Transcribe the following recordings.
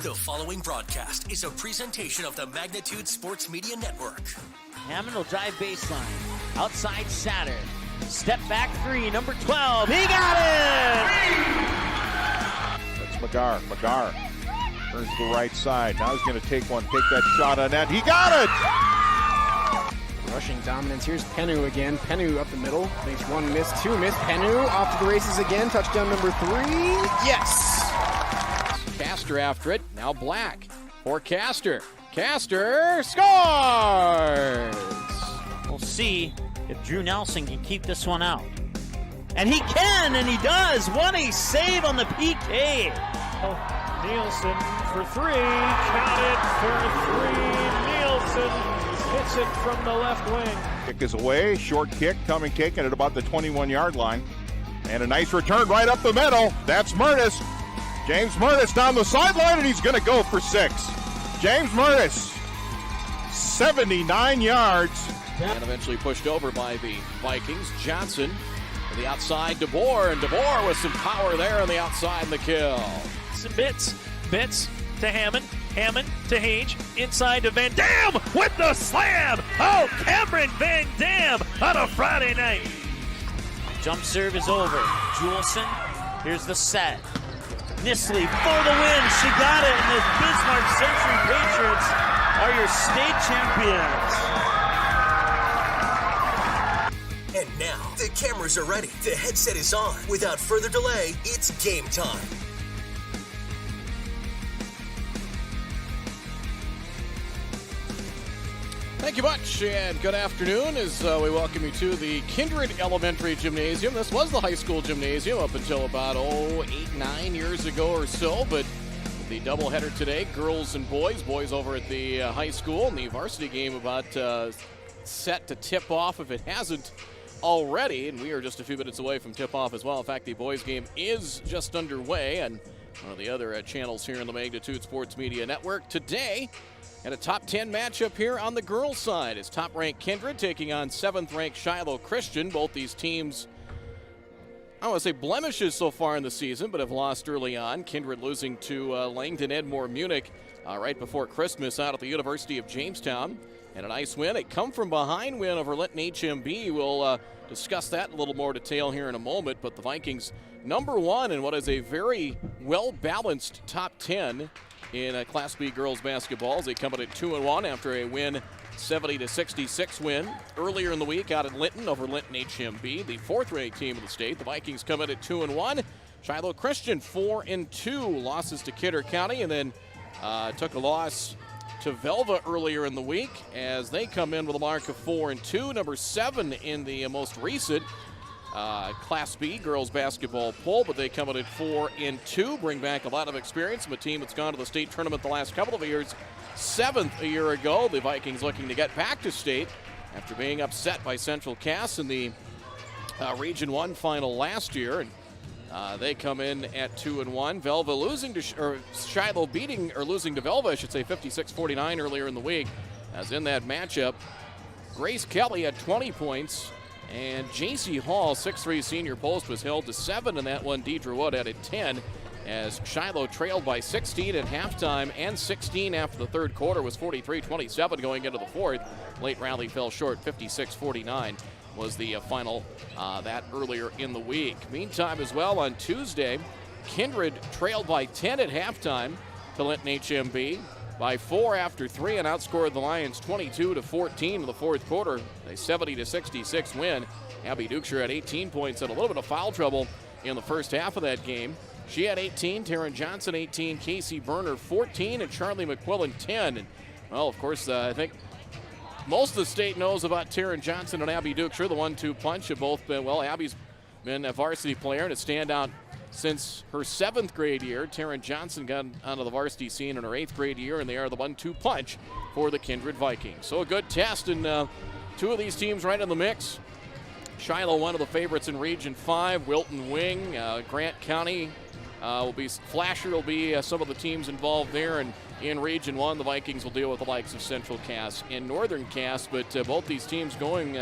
The following broadcast is a presentation of the Magnitude Sports Media Network. Hammond will drive baseline. Outside Satter. Step back three, number 12. He got it! That's McGar turns to the right side. Now he's going to take that shot on net. He got it! Rushing dominance. Here's Penu again. Penu up the middle. Makes one miss, two miss. Penu off to the races again. Touchdown number 3. Yes! Caster after it. Now Black for Caster. Caster scores! We'll see if Drew Nelson can keep this one out. And he can, and he does. What a save on the PK. Nielsen for 3. Count it for 3. Nielsen hits it from the left wing. Kick is away. Short kick coming, taken at about the 21-yard line. And a nice return right up the middle. That's Murtis. James Murtis down the sideline, and he's going to go for 6. James Murtis, 79 yards. And eventually pushed over by the Vikings. Johnson to the outside, DeBoer, and DeBoer with some power there on the outside and the kill. Some bits to Hammond. Hammond to Hage, inside to Van Dam with the slam. Oh, Cameron Van Dam on a Friday night. Jump serve is over. Juleson, here's the set. Nisley for the win. She got it, and the Bismarck Century Patriots are your state champions. And now, the cameras are ready. The headset is on. Without further delay, it's game time. Thank you much, and good afternoon as we welcome you to the Kindred Elementary Gymnasium. This was the high school gymnasium up until about 8-9 years ago or so, but the doubleheader today, girls and boys. Boys over at the high school, and the varsity game about set to tip off if it hasn't already, and we are just a few minutes away from tip-off as well. In fact, the boys game is just underway, and one of the other channels here in the Magnitude Sports Media Network today. And a top 10 matchup here on the girls' side is top-ranked Kindred taking on 7th-ranked Shiloh Christian. Both these teams, I don't want to say blemishes so far in the season, but have lost early on. Kindred losing to Langdon Edmore Munich right before Christmas out at the University of Jamestown. And a nice win, a come-from-behind win over Linton HMB. We'll discuss that in a little more detail here in a moment. But the Vikings, number 1 in what is a very well-balanced top 10 in Class B girls basketball as they come in at 2-1 after a win, 70-66 win earlier in the week out at Linton over Linton HMB, the 4th-ranked team of the state. The Vikings come in at 2-1. Shiloh Christian 4-2, losses to Kidder County, and then took a loss to Velva earlier in the week as they come in with a mark of 4-2, number 7 in the most recent Class B girls basketball poll, but they come in at 4-2, bring back a lot of experience from a team that's gone to the state tournament the last couple of years. 7th a year ago, the Vikings looking to get back to state after being upset by Central Cass in the Region 1 final last year, and they come in at 2-1. Velva losing to Shiloh losing to Velva, I should say, 56-49 earlier in the week. As in that matchup, Grace Kelly had 20 points. And J.C. Hall, 6'3 senior post, was held to 7 in that one. Deidre Wood added 10 as Shiloh trailed by 16 at halftime and 16 after the third quarter, was 43-27 going into the fourth. Late rally fell short, 56-49 was the final that earlier in the week. Meantime as well, on Tuesday, Kindred trailed by 10 at halftime to Linton HMB. By 4 after 3 and outscored the Lions 22-14 in the fourth quarter. A 70-66 win. Abby Dukeshire had 18 points and a little bit of foul trouble in the first half of that game. She had 18, Taryn Johnson 18, Casey Berner 14, and Charlie McQuillan 10. And, well, of course, I think most of the state knows about Taryn Johnson and Abby Dukeshire. The 1-2 punch have both been, well, Abby's been a varsity player and a standout since her 7th grade year. Taryn Johnson got onto the varsity scene in her 8th grade year, and they are the 1-2 punch for the Kindred Vikings. So a good test, and two of these teams right in the mix. Shiloh, one of the favorites in Region 5. Wilton Wing, Grant County will be, Flasher will be some of the teams involved there, and in Region 1, the Vikings will deal with the likes of Central Cass and Northern Cass, but both these teams going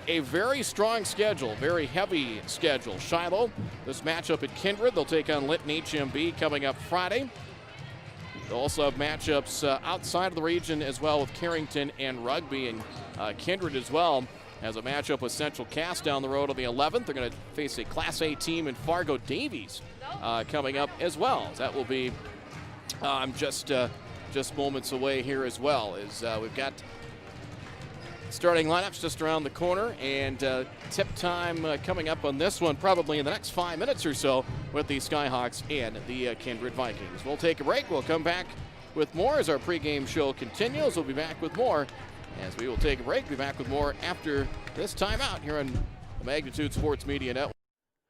a very strong schedule, very heavy schedule. Shiloh, this matchup at Kindred, they'll take on Linton HMB coming up Friday. They'll also have matchups outside of the region as well with Carrington and Rugby, and Kindred as well has a matchup with Central Cass down the road on the 11th. They're going to face a Class A team in Fargo Davies coming up as well. That will be just moments away here as well. As we've got starting lineups just around the corner, and tip time coming up on this one probably in the next 5 minutes or so with the Skyhawks and the Kindred Vikings. We'll take a break. We'll come back with more as our pregame show continues. We'll be back with more as we will take a break. Be back with more after this timeout here on the Magnitude Sports Media Network.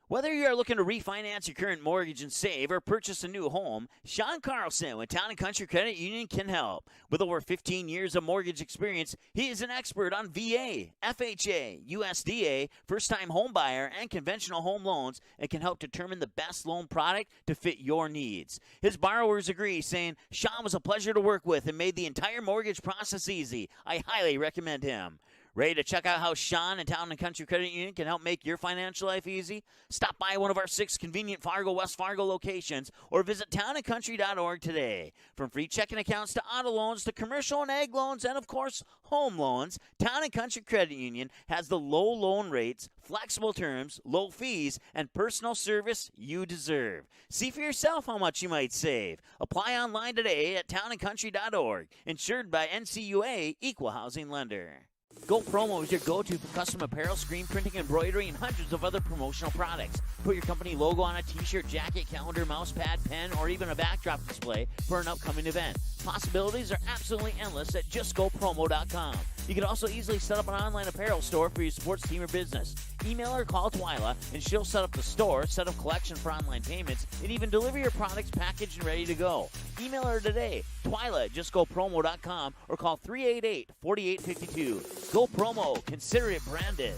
Whether you are looking to refinance your current mortgage and save or purchase a new home, Sean Carlson with Town & Country Credit Union can help. With over 15 years of mortgage experience, he is an expert on VA, FHA, USDA, first-time home buyer, and conventional home loans and can help determine the best loan product to fit your needs. His borrowers agree, saying, Sean was a pleasure to work with and made the entire mortgage process easy. I highly recommend him. Ready to check out how Sean and Town & Country Credit Union can help make your financial life easy? Stop by one of our 6 convenient Fargo, West Fargo locations or visit townandcountry.org today. From free checking accounts to auto loans to commercial and ag loans and, of course, home loans, Town & Country Credit Union has the low loan rates, flexible terms, low fees, and personal service you deserve. See for yourself how much you might save. Apply online today at townandcountry.org. Insured by NCUA, Equal Housing Lender. Go Promo is your go-to for custom apparel, screen printing, embroidery, and hundreds of other promotional products. Put your company logo on a t-shirt, jacket, calendar, mouse pad, pen, or even a backdrop display for an upcoming event. Possibilities are absolutely endless at justgopromo.com. You can also easily set up an online apparel store for your sports team or business. Email or call Twyla, and she'll set up the store, set up collection for online payments, and even deliver your products packaged and ready to go. Email her today, Twyla at justgopromo.com, or call 388-4852. Go Promo. Consider it branded.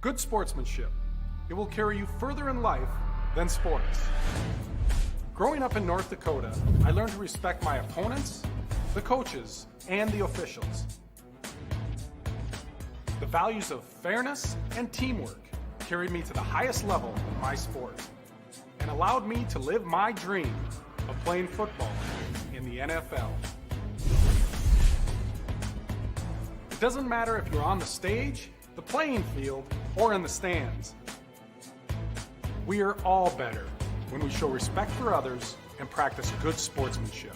Good sportsmanship. It will carry you further in life than sports. Growing up in North Dakota, I learned to respect my opponents, the coaches, and the officials. The values of fairness and teamwork carried me to the highest level in my sport and allowed me to live my dream of playing football in the NFL. It doesn't matter if you're on the stage, the playing field, or in the stands. We are all better when we show respect for others and practice good sportsmanship.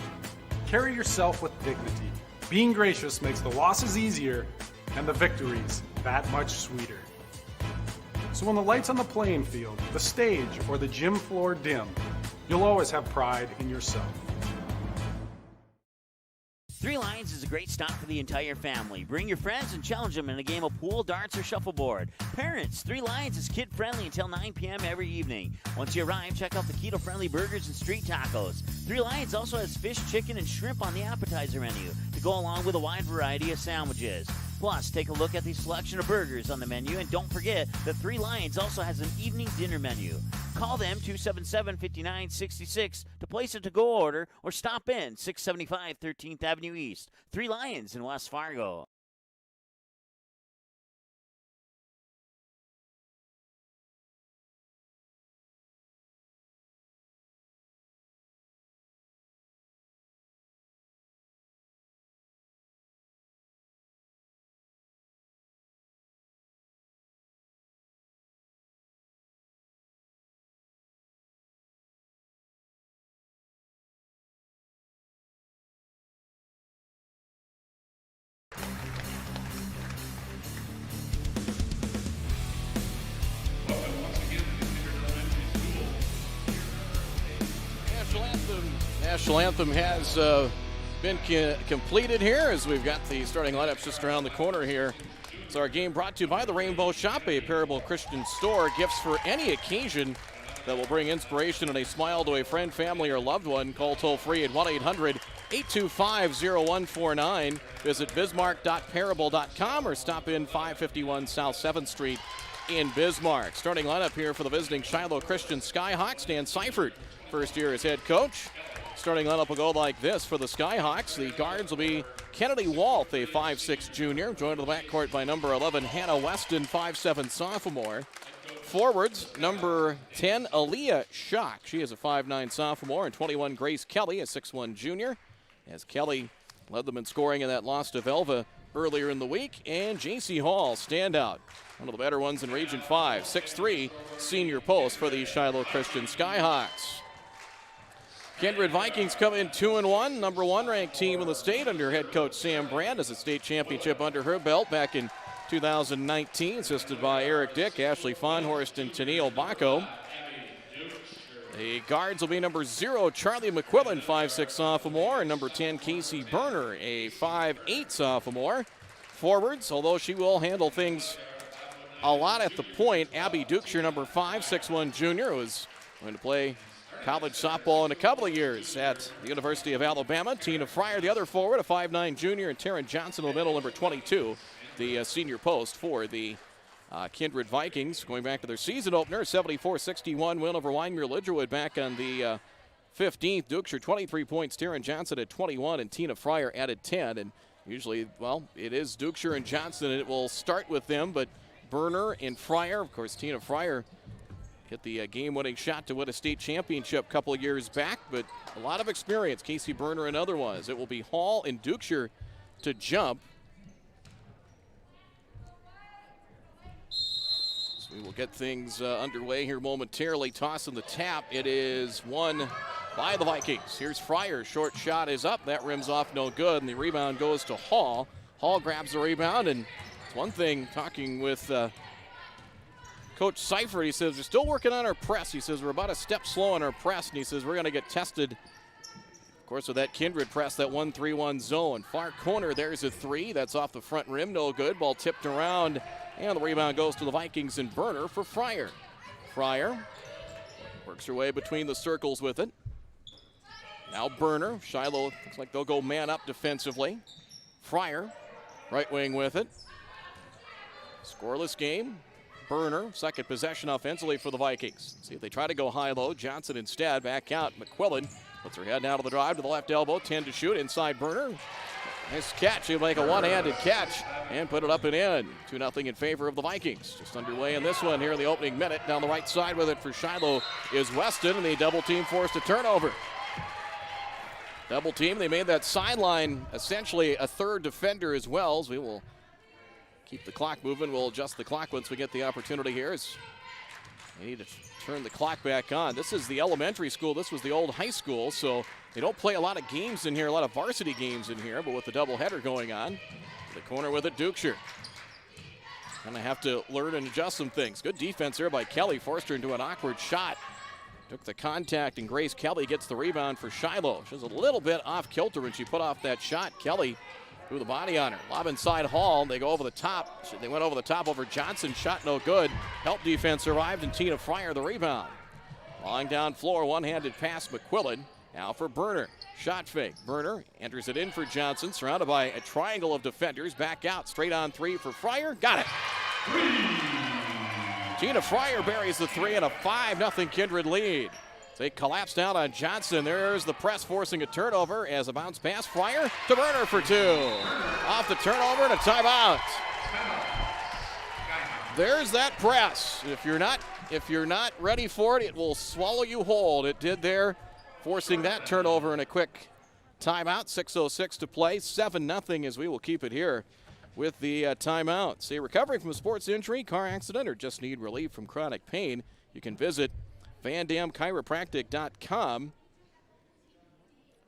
Carry yourself with dignity. Being gracious makes the losses easier and the victories that much sweeter. So when the lights on the playing field, the stage, or the gym floor dim, you'll always have pride in yourself. Three Lions is a great stop for the entire family. Bring your friends and challenge them in a game of pool, darts, or shuffleboard. Parents, Three Lions is kid-friendly until 9 p.m. every evening. Once you arrive, check out the keto-friendly burgers and street tacos. Three Lions also has fish, chicken, and shrimp on the appetizer menu to go along with a wide variety of sandwiches. Plus, take a look at the selection of burgers on the menu, and don't forget that Three Lions also has an evening dinner menu. Call them 277-5966 to place a to-go order or stop in 675 13th Avenue East. Three Lions in West Fargo. National Anthem has been completed here as we've got the starting lineups just around the corner here. So our game brought to you by the Rainbow Shop, a Parable Christian store. Gifts for any occasion that will bring inspiration and a smile to a friend, family, or loved one. Call toll-free at 1-800-825-0149. Visit bismarck.parable.com or stop in 551 South 7th Street in Bismarck. Starting lineup here for the visiting Shiloh Christian Skyhawks. Dan Seifert, first year as head coach. Starting lineup will go like this for the Skyhawks. The guards will be Kennedy Walth, a 5'6 junior, joined to the backcourt by number 11, Hannah Weston, 5'7 sophomore. forwards, number 10, Aaliyah Schock. She is a 5'9 sophomore, and 21, Grace Kelly, a 6'1 junior. As Kelly led them in scoring in that loss to Velva earlier in the week. And J.C. Hall, standout, one of the better ones in Region 5, 6'3 senior post for the Shiloh Christian Skyhawks. Kindred Vikings come in 2-1, number 1 ranked team in the state under head coach Sam Brand, as a state championship under her belt back in 2019, assisted by Eric Dick, Ashley Fonhorst, and Tennille Bacco. The guards will be number 0, Charlie McQuillan, 5'6 sophomore, and number 10, Casey Berner, a 5'8 sophomore. Forwards, although she will handle things a lot at the point, Abby Dukeshire, number 5, 6'1 junior, who is going to play college softball in a couple of years at the University of Alabama. Tina Fryer, the other forward, a 5'9 junior, and Taryn Johnson in the middle, number 22, the senior post for the Kindred Vikings. Going back to their season opener, 74-61 win over Wyndmere Lidgerwood back on the 15th. Dukeshire 23 points, Taryn Johnson at 21, and Tina Fryer added 10. And usually, well, it is Dukeshire and Johnson, and it will start with them, but Berner and Fryer, of course, Tina Fryer hit the game-winning shot to win a state championship a couple of years back, but a lot of experience. Casey Berner, another one. It will be Hall and Dukeshire to jump. So we will get things underway here momentarily. Tossing the tap. It is won by the Vikings. Here's Fryer. Short shot is up. That rims off no good, and the rebound goes to Hall. Hall grabs the rebound, and it's one thing talking with Coach Seifert. He says, we're still working on our press. He says, we're about a step slow on our press, and he says, we're going to get tested, of course, with that Kindred press, that 1-3-1 zone. Far corner, there's a 3. That's off the front rim, no good. Ball tipped around, and the rebound goes to the Vikings and Berner for Fryer. Fryer works her way between the circles with it. Now Berner. Shiloh looks like they'll go man up defensively. Fryer, right wing with it. Scoreless game. Berner, second possession offensively for the Vikings. See if they try to go high-low. Johnson instead, back out. McQuillan puts her head down to the drive to the left elbow. 10 to shoot, inside Berner. Nice catch. He'll make a one-handed catch and put it up and in. 2-0 in favor of the Vikings. Just underway in this one here in the opening minute. Down the right side with it for Shiloh is Weston, and the double team forced a turnover. Double team. They made that sideline essentially a third defender as well, as we will keep the clock moving. We'll adjust the clock once we get the opportunity here. They need to turn the clock back on. This is the elementary school. This was the old high school, so they don't play a lot of games in here, a lot of varsity games in here, but with the doubleheader going on. The corner with it, Dukeshire. Going to have to learn and adjust some things. Good defense there by Kelly. Forced her into an awkward shot. Took the contact, and Grace Kelly gets the rebound for Shiloh. She was a little bit off kilter when she put off that shot. Kelly threw the body on her. Lob inside Hall. They go over the top. They went over the top over Johnson. Shot no good. Help defense arrived, and Tina Fryer the rebound. Long down floor, one-handed pass McQuillan. Now for Berner. Shot fake. Berner enters it in for Johnson, surrounded by a triangle of defenders. Back out, straight on 3 for Fryer. Got it. Tina Fryer buries the 3 and a 5-0 Kindred lead. They collapsed out on Johnson. There's the press forcing a turnover as a bounce pass. Fryer to Berner for 2. Off the turnover and a timeout. There's that press. If you're not ready for it, it will swallow you whole. It did there, forcing that turnover and a quick timeout. 6:06 to play. 7-0 as we will keep it here with the timeout. See, recovering from a sports injury, car accident, or just need relief from chronic pain, you can visit VanDamChiropractic.com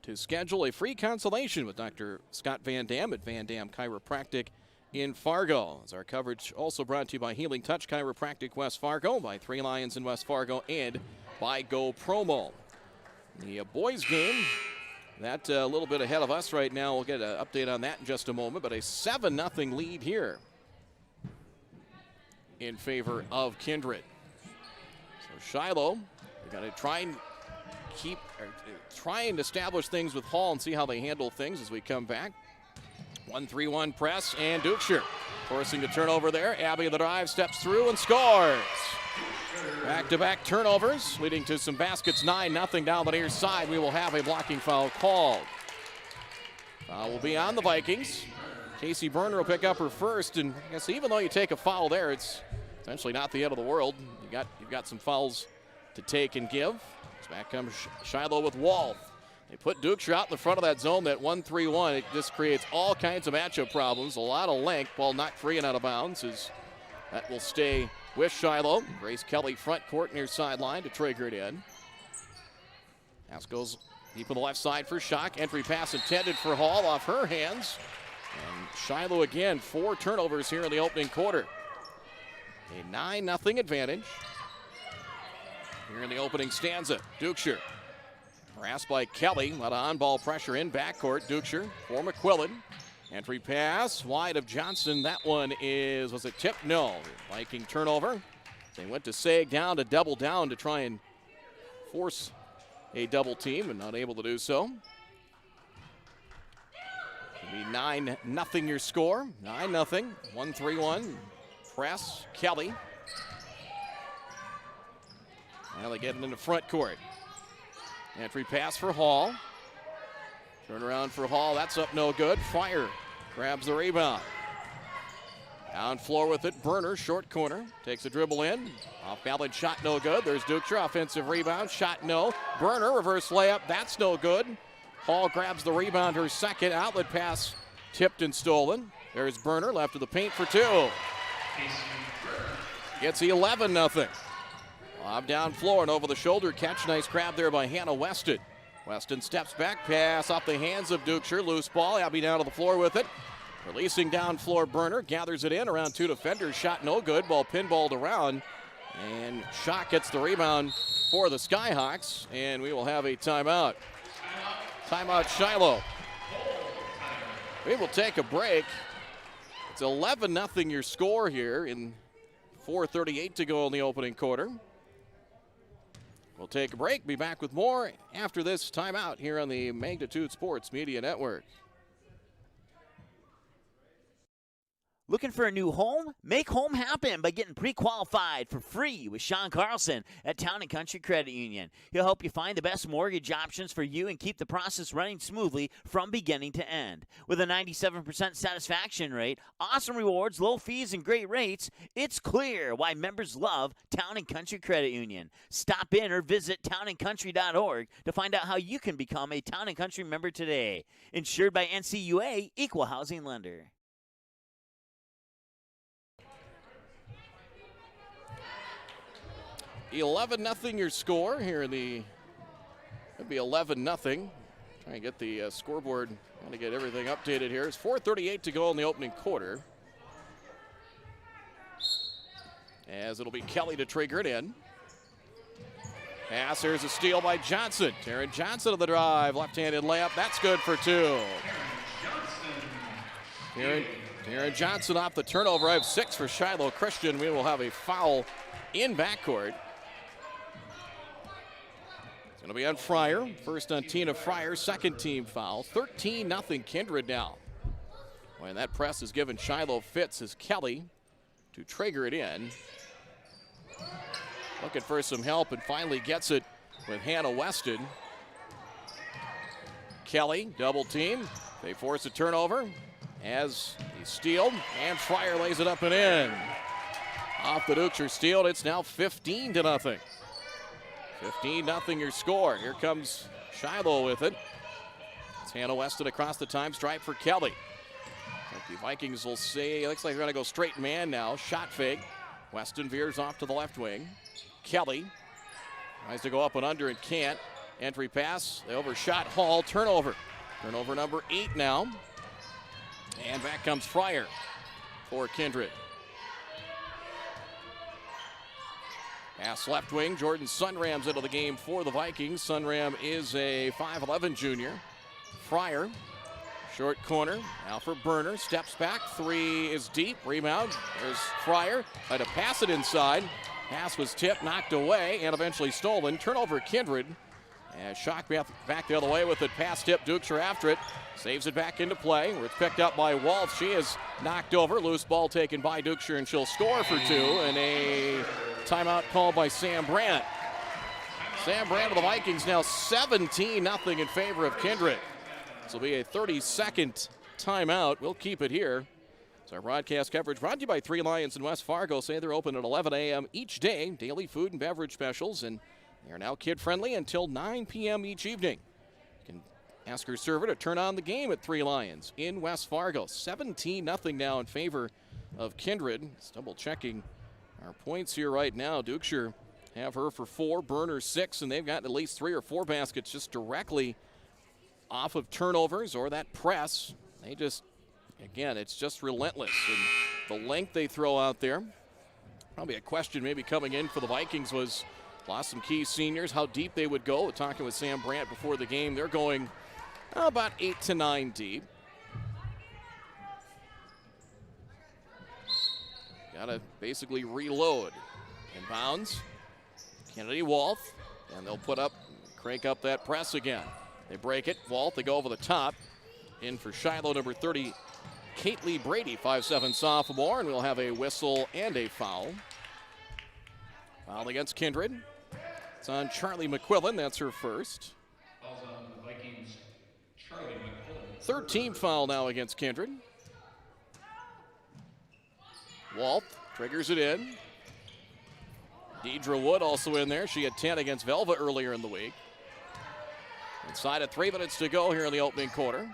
to schedule a free consultation with Dr. Scott Van Dam at Van Dam Chiropractic in Fargo. As our coverage also brought to you by Healing Touch Chiropractic West Fargo, by Three Lions in West Fargo, and by Go Promo. The boys game, that a little bit ahead of us right now. We'll get an update on that in just a moment, but a 7-0 lead here in favor of Kindred. So Shiloh, they're going to try and establish things with Hall and see how they handle things as we come back. 1-3-1 press, and Dukeshire forcing the turnover there. Abby the drive, steps through and scores. Back-to-back turnovers leading to some baskets. 9-0 down the near side. We will have a blocking foul called. Foul will be on the Vikings. Casey Berner will pick up her first, and I guess even though you take a foul there, it's Essentially not the end of the world. You've got some fouls to take and give. So back comes Shiloh with Wall. They put Dukeshire out in the front of that zone, that 1-3-1. It just creates all kinds of matchup problems. A lot of length. Ball knocked free and out of bounds. As that will stay with Shiloh. Grace Kelly front court near sideline to trigger it in. Pass goes deep on the left side for Schock. Entry pass intended for Hall off her hands. And Shiloh again, 4 turnovers here in the opening quarter. A 9-0 advantage here in the opening stanza. Dukeshire harassed by Kelly. A lot of on-ball pressure in backcourt. Dukeshire for McQuillan. Entry pass wide of Johnson. That one was it tipped? No. Viking turnover. They went to Sag down to double down to try and force a double team and not able to do so. It'll be 9-0 your score. 9-0. 1-3-1. Press. Kelly. Now they get it into front court. Entry pass for Hall. Turn around for Hall. That's up no good. Fryer grabs the rebound. Down floor with it. Burner, short corner. Takes a dribble in. Off balance shot no good. There's Dukeshire. Offensive rebound. Shot no. Burner, reverse layup. That's no good. Hall grabs the rebound. Her second. Outlet pass tipped and stolen. There's Burner left of the paint for 2. Gets 11-0. Lob down floor and over the shoulder catch. Nice grab there by Hannah Weston. Weston steps back, pass off the hands of Dukeshire. Loose ball. Abby down to the floor with it. Releasing down floor, Burner gathers it in around 2 defenders. Shot no good. Ball pinballed around. And Schock gets the rebound for the Skyhawks. And we will have a timeout. Timeout Shiloh. We will take a break. It's 11-0 your score here in 4:38 to go in the opening quarter. We'll take a break, be back with more after this timeout here on the Magnitude Sports Media Network. Looking for a new home? Make home happen by getting pre-qualified for free with Sean Carlson at Town & Country Credit Union. He'll help you find the best mortgage options for you and keep the process running smoothly from beginning to end. With a 97% satisfaction rate, awesome rewards, low fees, and great rates, it's clear why members love Town & Country Credit Union. Stop in or visit townandcountry.org to find out how you can become a Town & Country member today. Insured by NCUA, Equal Housing Lender. 11-0 your score here in the, it'll be 11-0. Trying to get the scoreboard, trying to get everything updated here. It's 4:38 to go in the opening quarter. As it'll be Kelly to trigger it in. Pass, there's a steal by Johnson. Taryn Johnson to the drive, left-handed layup, that's good for 2. Taryn Johnson off the turnover. I have 6 for Shiloh Christian. We will have a foul in backcourt. It's going to be on Fryer. First on Tina Fryer, second team foul. 13-0 Kindred now. When that press is given Shiloh fits as Kelly to trigger it in. Looking for some help and finally gets it with Hannah Weston. Kelly, double team. They force a turnover as he stealed, and Fryer lays it up and in. Off the Dukeshire steal, it's now 15-0. 15-0 your score. Here comes Shiloh with it. It's Hannah Weston across the time stripe for Kelly. The Vikings will say, it looks like they're going to go straight man now. Shot fake. Weston veers off to the left wing. Kelly tries to go up and under and can't. Entry pass. They overshot Hall. Turnover. Turnover number 8 now. And back comes Fryer for Kindred. Pass left wing. Jordan Sunram's into the game for the Vikings. Sunram is a 5'11 junior. Fryer, short corner. Now for Burner. Steps back. 3 is deep. Rebound. There's Fryer. Tried to pass it inside. Pass was tipped, knocked away, and eventually stolen. Turnover Kindred. And Schock back the other way with it. Pass tip. Dukeshire after it. Saves it back into play. Where it's picked up by Wolf. She is knocked over. Loose ball taken by Dukeshire, and she'll score for 2. And a timeout called by Sam Brandt. Sam Brandt of the Vikings now 17-0 in favor of Kindred. This will be a 30-second timeout. We'll keep it here. Our broadcast coverage brought to you by Three Lions in West Fargo. Say they're open at 11 a.m. each day. Daily food and beverage specials, and they are now kid-friendly until 9 p.m. each evening. You can ask your server to turn on the game at Three Lions in West Fargo. 17-0 now in favor of Kindred. Just double-checking our points here right now. Dukeshire have her for 4, Burner 6, and they've gotten at least 3 or 4 baskets just directly off of turnovers or that press. They just, again, it's just relentless. And the length they throw out there, probably a question maybe coming in for the Vikings was, lost some key seniors, how deep they would go. Talking with Sam Brandt before the game, they're going about 8 to 9 deep. Got to basically reload. Inbounds, Kennedy Wolf, and they'll crank up that press again. They break it, Wolf, they go over the top. In for Shiloh, number 30, Caitlin Brady, 5'7" sophomore, and we'll have a whistle and a foul. Foul against Kindred. It's on Charlie McQuillan, that's her first. Fouls on the Vikings, Charlie McQuillan. Third team foul now against Kindred. Walt triggers it in. Deidre Wood also in there. She had 10 against Velva earlier in the week. Inside of 3 minutes to go here in the opening quarter.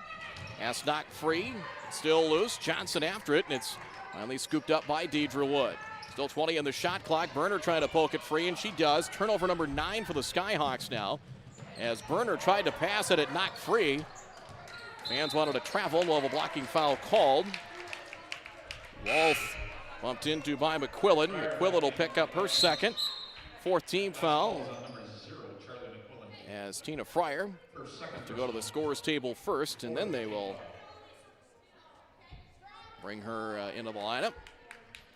Pass knocked free, still loose. Johnson after it, and it's finally scooped up by Deidre Wood. Still 20 in the shot clock. Burner trying to poke it free, and she does. Turnover number 9 for the Skyhawks now. As Burner tried to pass it knocked free. Fans wanted to travel. We'll have a blocking foul called. Wolf bumped into by McQuillan. McQuillan will pick up her second. 4th team foul. As Tina Fryer have to go to the scores table first, and then they will bring her into the lineup.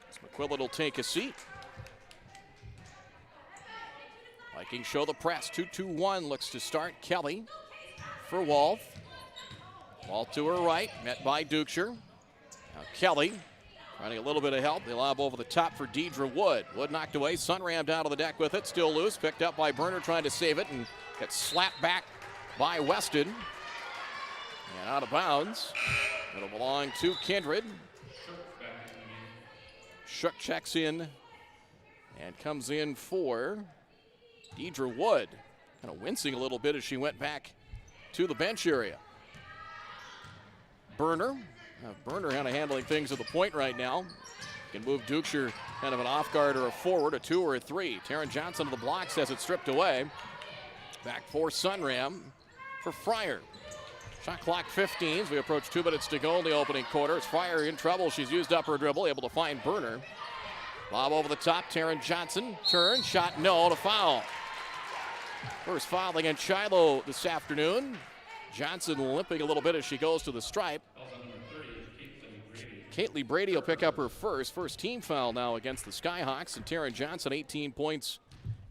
As McQuillan will take a seat. Vikings show the press. 2-2-1 looks to start. Kelly for Wolf. Ball to her right, met by Dukeshire. Now Kelly trying a little bit of help. They lob over the top for Deidre Wood. Wood knocked away. Sunram down to the deck with it. Still loose. Picked up by Burner trying to save it, and gets slapped back by Weston. And out of bounds. It'll belong to Kindred. Shook checks in and comes in for Deidre Wood. Kind of wincing a little bit as she went back to the bench area. Burner kind of handling things at the point right now. Can move Dukeshire kind of an off guard or a forward, a 2 or a 3. Taryn Johnson to the block, says it's stripped away. Back for Sunram for Fryer. Shot clock 15 as we approach 2 minutes to go in the opening quarter. It's Fryer in trouble. She's used up her dribble, able to find Burner. Lob over the top, Taryn Johnson. Turn, shot no, to foul. First foul against Shiloh this afternoon. Johnson limping a little bit as she goes to the stripe. Caitlin Brady will pick up her first team foul now against the Skyhawks. And Taryn Johnson, 18 points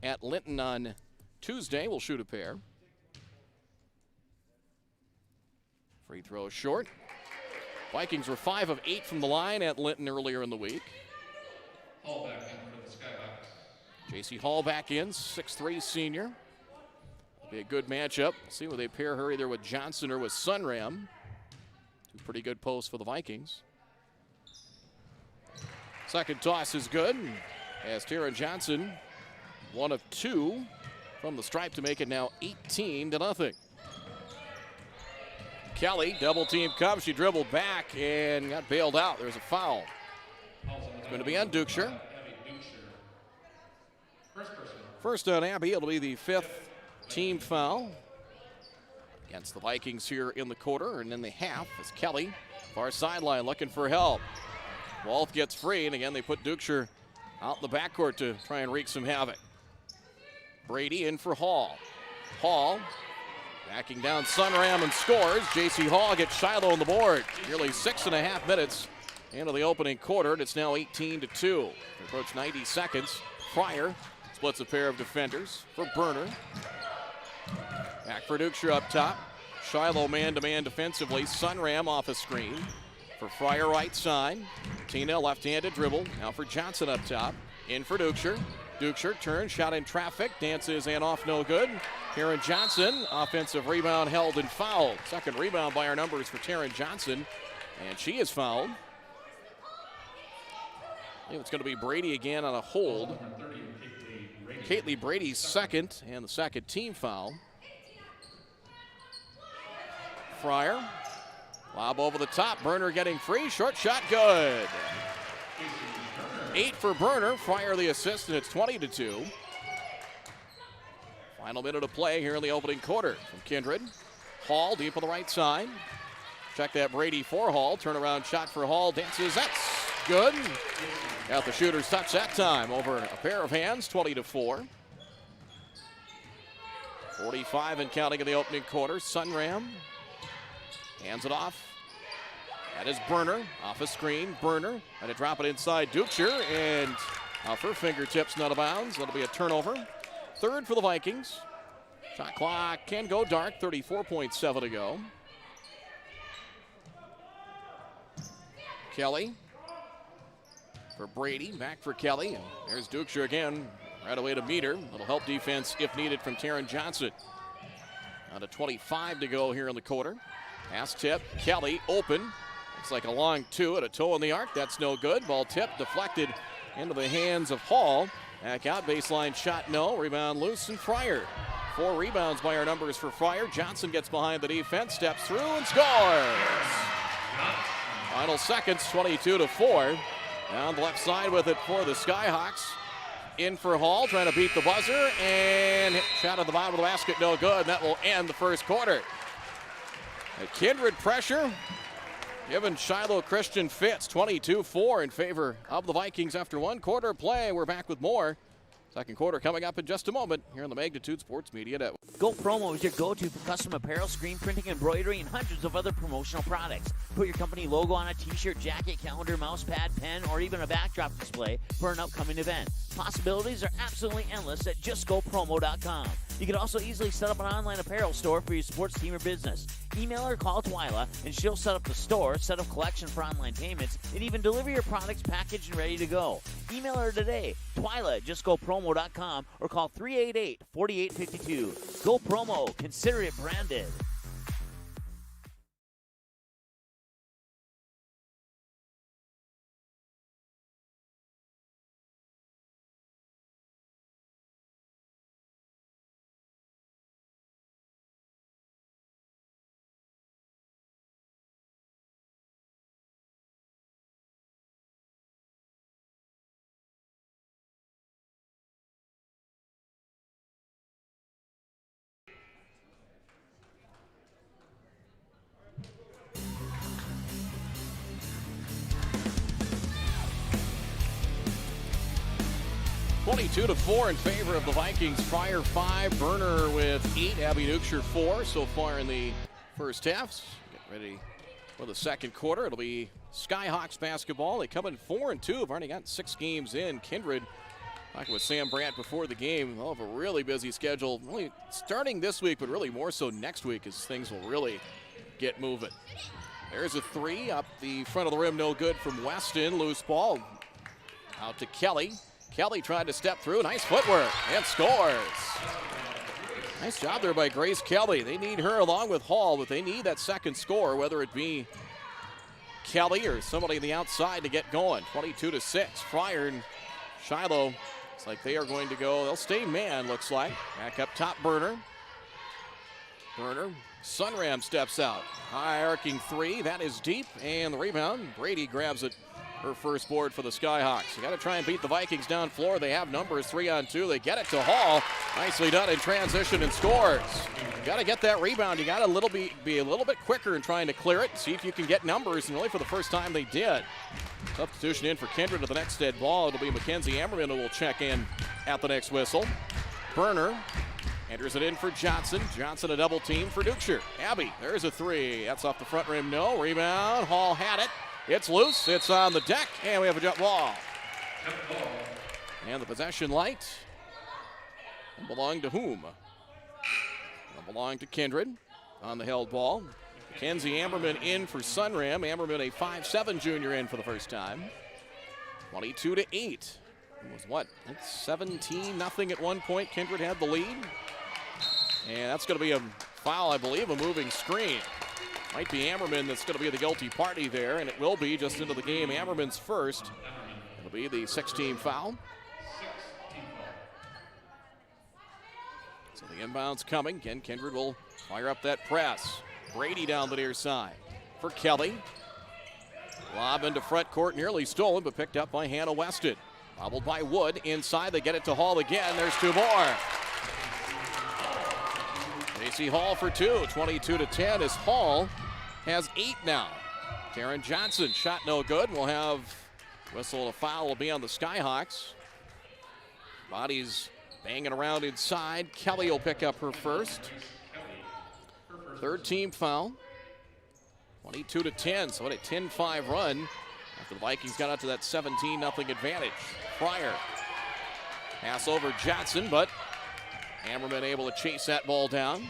at Linton on Tuesday, will shoot a pair. Free throw short. Vikings were 5 of 8 from the line at Linton earlier in the week. Hall back in for the Skyhawks. JC Hall back in, 6'3" senior. Be a good matchup. See where they pair her either with Johnson or with Sunram. 2 pretty good posts for the Vikings. Second toss is good as Taryn Johnson, 1 of 2 from the stripe to make it now 18-0. Kelly, double team comes. She dribbled back and got bailed out. There's a foul. It's going to be on Dukeshire. First on Abby. It'll be the 5th team foul against the Vikings here in the quarter and in the half as Kelly, far sideline, looking for help. Wolf gets free, and again they put Dukeshire out in the backcourt to try and wreak some havoc. Brady in for Hall. Hall backing down Sunram and scores. J.C. Hall gets Shiloh on the board. Nearly 6.5 minutes into the opening quarter, and it's now 18-2. We approach 90 seconds. Fryer splits a pair of defenders for Burner. Back for Dukeshire up top. Shiloh man-to-man defensively. Sunram off a screen for Fryer right side. Tina left-handed dribble. Now for Johnson up top. In for Dukeshire. Dukeshire turns, shot in traffic, dances and off, no good. Taryn Johnson, offensive rebound held and fouled. Second rebound by our numbers for Taryn Johnson, and she is fouled. It's going to be Brady again on a hold. Caitley Brady's second, and the second team foul. Fryer, lob over the top. Burner getting free. Short shot, good. 8 for Burner. Fryer the assist, and it's 20-2. Final minute of play here in the opening quarter from Kindred. Hall deep on the right side. Check that Brady for Hall. Turnaround shot for Hall. Dances. That's good. Got the shooter's touch that time over a pair of hands. 20-4. 45 and counting in the opening quarter. Sunram hands it off. That is Burner. Off a screen. Burner. And to drop it inside Dukeshire. And off her fingertips, not out of bounds. That'll be a turnover. Third for the Vikings. Shot clock can go dark. 34.7 to go. Kelly for Brady. Back for Kelly. And there's Dukeshire again. Right away to meet her. Little help defense if needed from Taryn Johnson. Down to 25 to go here in the quarter. Pass tip. Kelly open. It's like a long two and a toe in the arc. That's no good. Ball tipped, deflected into the hands of Hall. Back out, baseline shot, no. Rebound loose and Fryer. 4 rebounds by our numbers for Fryer. Johnson gets behind the defense, steps through and scores. Final seconds, 22-4. Down the left side with it for the Skyhawks. In for Hall, trying to beat the buzzer, and shot at the bottom of the basket, no good. That will end the first quarter. A Kindred pressure, giving Shiloh Christian fits. 22-4 in favor of the Vikings after one quarter of play. We're back with more. Second quarter coming up in just a moment here on the Magnitude Sports Media Network. Go Promo is your go-to for custom apparel, screen printing, embroidery, and hundreds of other promotional products. Put your company logo on a t-shirt, jacket, calendar, mouse pad, pen, or even a backdrop display for an upcoming event. Possibilities are absolutely endless at justgopromo.com. You can also easily set up an online apparel store for your sports team or business. Email or call Twyla, and she'll set up the store, set up collection for online payments, and even deliver your products packaged and ready to go. Email her today, Twyla at justgopromo.com, or call 388-4852. Go Promo. Consider it branded. (22-4) in favor of the Vikings. Fryer 5, Burner with 8, Abby Dukeshire 4 so far in the first half. Get ready for the second quarter. It'll be Skyhawks basketball. They come in 4-2. Have already got 6 games in. Kindred, talking with Sam Brandt before the game, they'll have a really busy schedule. Really starting this week, but really more so next week as things will really get moving. There's a 3 up the front of the rim, no good from Weston. Loose ball out to Kelly. Kelly tried to step through. Nice footwork and scores. Nice job there by Grace Kelly. They need her along with Hall, but they need that second score, whether it be Kelly or somebody on the outside to get going. 22-6. Fryer and Shiloh, it's like they are going to go. They'll stay man, looks like. Back up top, Burner. Sunram steps out. High arcing 3. That is deep. And the rebound. Brady grabs it. Her first board for the Skyhawks. You got to try and beat the Vikings down floor. They have numbers, 3-on-2. They get it to Hall. Nicely done in transition and scores. You got to get that rebound. You got to be a little bit quicker in trying to clear it. See if you can get numbers. And really for the first time they did. Substitution in for Kindred to the next dead ball. It'll be Mackenzie Ammerman who will check in at the next whistle. Burner enters it in for Johnson. Johnson a double team for Dukeshire. Abby, there's a 3. That's off the front rim. No. Rebound. Hall had it. It's loose, it's on the deck, and we have a jump ball. And the possession light will belong to whom? Will belong to Kindred on the held ball. Mackenzie Ammerman in for Sunram. Ammerman, a 5'7" junior, in for the first time. 22-8. It was what? It's 17-0 at one point. Kindred had the lead. And that's going to be a foul, I believe, a moving screen. Might be Ammerman that's going to be the guilty party there, and it will be just into the game. Ammerman's first. It'll be the 6-team foul. So the inbound's coming. Again, Kindred will fire up that press. Brady down the near side for Kelly. Lob into front court, nearly stolen, but picked up by Hannah Weston. Bobbled by Wood. Inside, they get it to Hall again. There's two more. J.C. Hall for two. 22-10 as Hall has 8 now. Taryn Johnson, shot no good. We'll have whistle and a foul will be on the Skyhawks. Bodies banging around inside. Kelly will pick up her first. 3rd-team foul. 22-10, so what a 10-5 run after the Vikings got out to that 17-0 advantage. Fryer. Pass over Johnson, but Hammerman able to chase that ball down.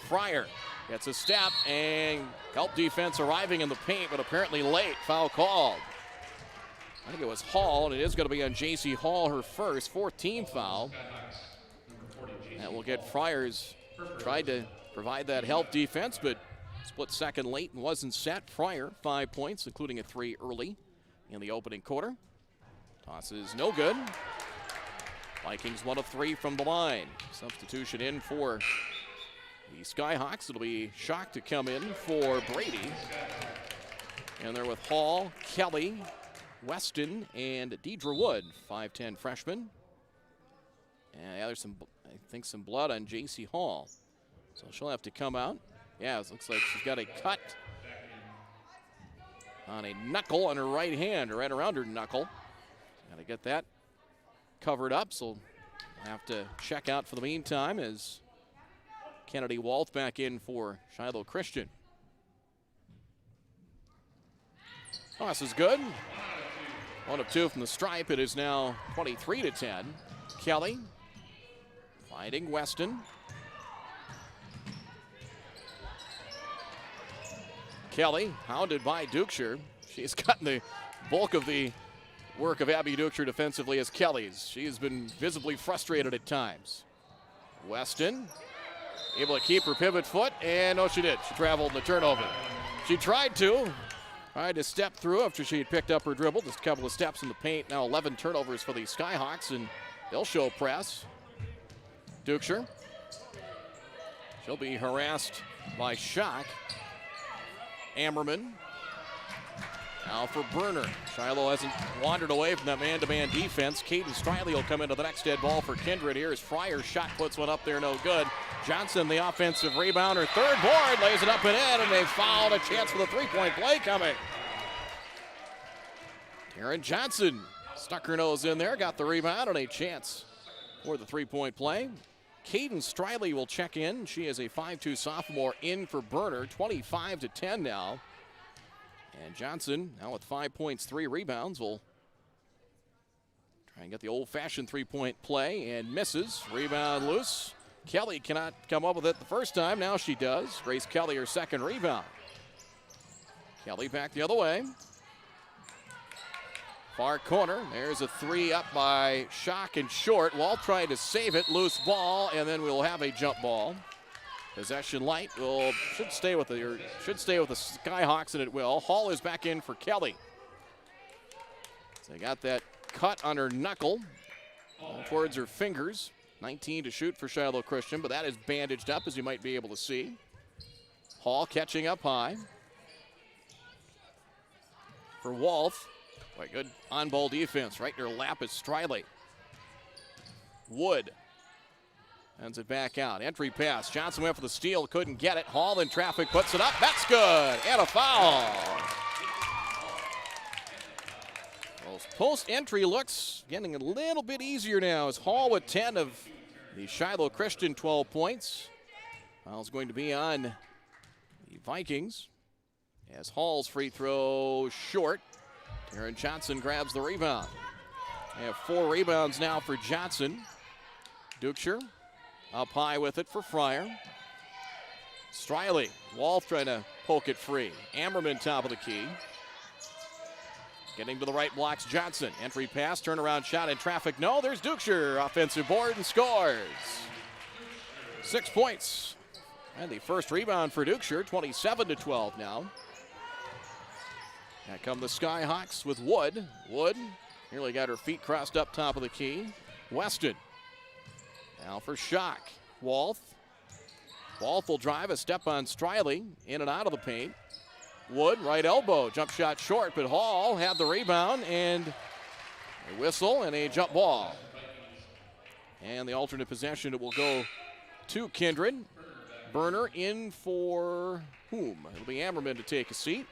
Fryer gets a step and help defense arriving in the paint, but apparently late. Foul called. I think it was Hall, and it is going to be on J.C. Hall, her first 4th-team foul. That will get Friars tried to provide that help defense, but split second late and wasn't set. Fryer, 5 points, including a 3 early in the opening quarter. Toss is no good. Vikings 1 of 3 from the line. Substitution in for the Skyhawks. It'll be Shock to come in for Brady. And they're with Hall, Kelly, Weston, and Deidre Wood, 5'10 freshman. And yeah, there's some, I think, some blood on J.C. Hall. So she'll have to come out. Yeah, it looks like she's got a cut on a knuckle on her right hand, or right around her knuckle. Got to get that covered up, so we'll have to check out for the meantime as Kennedy Walth back in for Shiloh Christian. Toss is good. 1 of 2 from the stripe. It is now 23-10. Kelly finding Weston. Kelly, hounded by Dukeshire. She's gotten the bulk of the work of Abby Dukeshire defensively as Kelly's. She has been visibly frustrated at times. Weston, able to keep her pivot foot, and no, she did. She traveled in the turnover. She tried to step through after she had picked up her dribble. Just a couple of steps in the paint. Now 11 turnovers for the Skyhawks, and they'll show press. Dukeshire. She'll be harassed by Shock. Ammerman. Now for Burner. Shiloh hasn't wandered away from that man-to-man defense. Caden Striley will come into the next dead ball for Kindred. Here is Fryer. Shot puts one up there, no good. Johnson, the offensive rebound. Her 3rd board, lays it up and in, and they fouled. A chance for the 3-point play coming. Taryn Johnson stuck her nose in there, got the rebound, and a chance for the 3-point play. Caden Striley will check in. She is a 5'2 sophomore in for Burner. 25-10 now. And Johnson, now with 5 points, 3 rebounds, will try and get the old-fashioned 3-point play and misses. Rebound loose. Kelly cannot come up with it the first time. Now she does. Grace Kelly, her 2nd rebound. Kelly back the other way. Far corner. There's a 3 up by Shock and short. Wall trying to save it. Loose ball, and then we'll have a jump ball. Possession light should stay with the Skyhawks, and it will. Hall is back in for Kelly. So they got that cut on her knuckle towards her fingers. 19 to shoot for Shiloh Christian, but that is bandaged up, as you might be able to see. Hall catching up high. For Wolf. Quite good on-ball defense. Right in her lap is Striley. Wood sends it back out. Entry pass. Johnson went for the steal, couldn't get it. Hall in traffic puts it up. That's good. And a foul. Post-entry looks getting a little bit easier now as Hall with 10 of the Shiloh Christian 12 points. Foul's going to be on the Vikings as Hall's free throw short. Taryn Johnson grabs the rebound. They have 4 rebounds now for Johnson. Dukeshire up high with it for Fryer. Striley, Wolf trying to poke it free. Ammerman top of the key. Getting to the right blocks Johnson. Entry pass, turnaround shot in traffic. No, there's Dukeshire. Offensive board and scores. 6 points. And the first rebound for Dukeshire, 27-12 now. Here come the Skyhawks with Wood. Wood nearly got her feet crossed up top of the key. Weston. Now for Schock. Walth. Walth will drive a step on Striley. In and out of the paint. Wood, right elbow. Jump shot short, but Hall had the rebound and a whistle and a jump ball. And the alternate possession, it will go to Kindred. Burner in for whom? It'll be Ammerman to take a seat.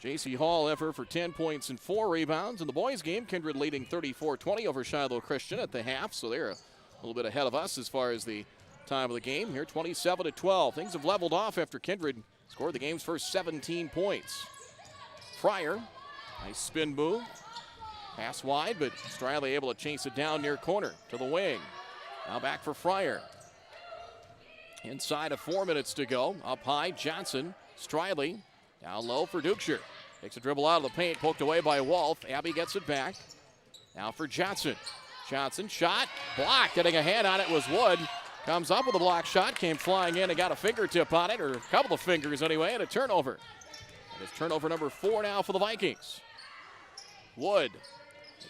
J.C. Hall effort for 10 points and 4 rebounds. In the boys' game, Kindred leading 34-20 over Shiloh Christian at the half, so they're a little bit ahead of us as far as the time of the game here, 27-12. Things have leveled off after Kindred scored the game's first 17 points. Fryer, nice spin move. Pass wide, but Striley able to chase it down near corner to the wing. Now back for Fryer. Inside of 4 minutes to go. Up high, Johnson. Striley down low for Dukeshire. Takes a dribble out of the paint, poked away by Wolf. Abby gets it back. Now for Johnson. Johnson shot, blocked. Getting a hand on it was Wood. Comes up with a block shot, came flying in and got a fingertip on it, or a couple of fingers anyway, and a turnover. That is turnover number 4 now for the Vikings. Wood.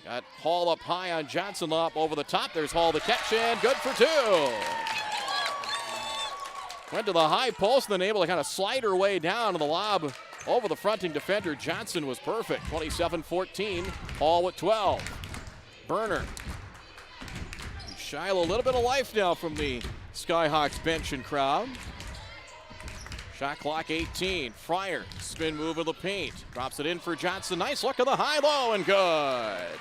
Got Hall up high on Johnson, up over the top. There's Hall the catch, and good for 2. Went to the high post, then able to kind of slide her way down to the lob over the fronting defender. Johnson was perfect. 27-14. Hall with 12. Burner. Shiloh, a little bit of life now from the Skyhawks bench and crowd. Shot clock 18. Fryer, spin move of the paint. Drops it in for Johnson. Nice look at the high-low and good.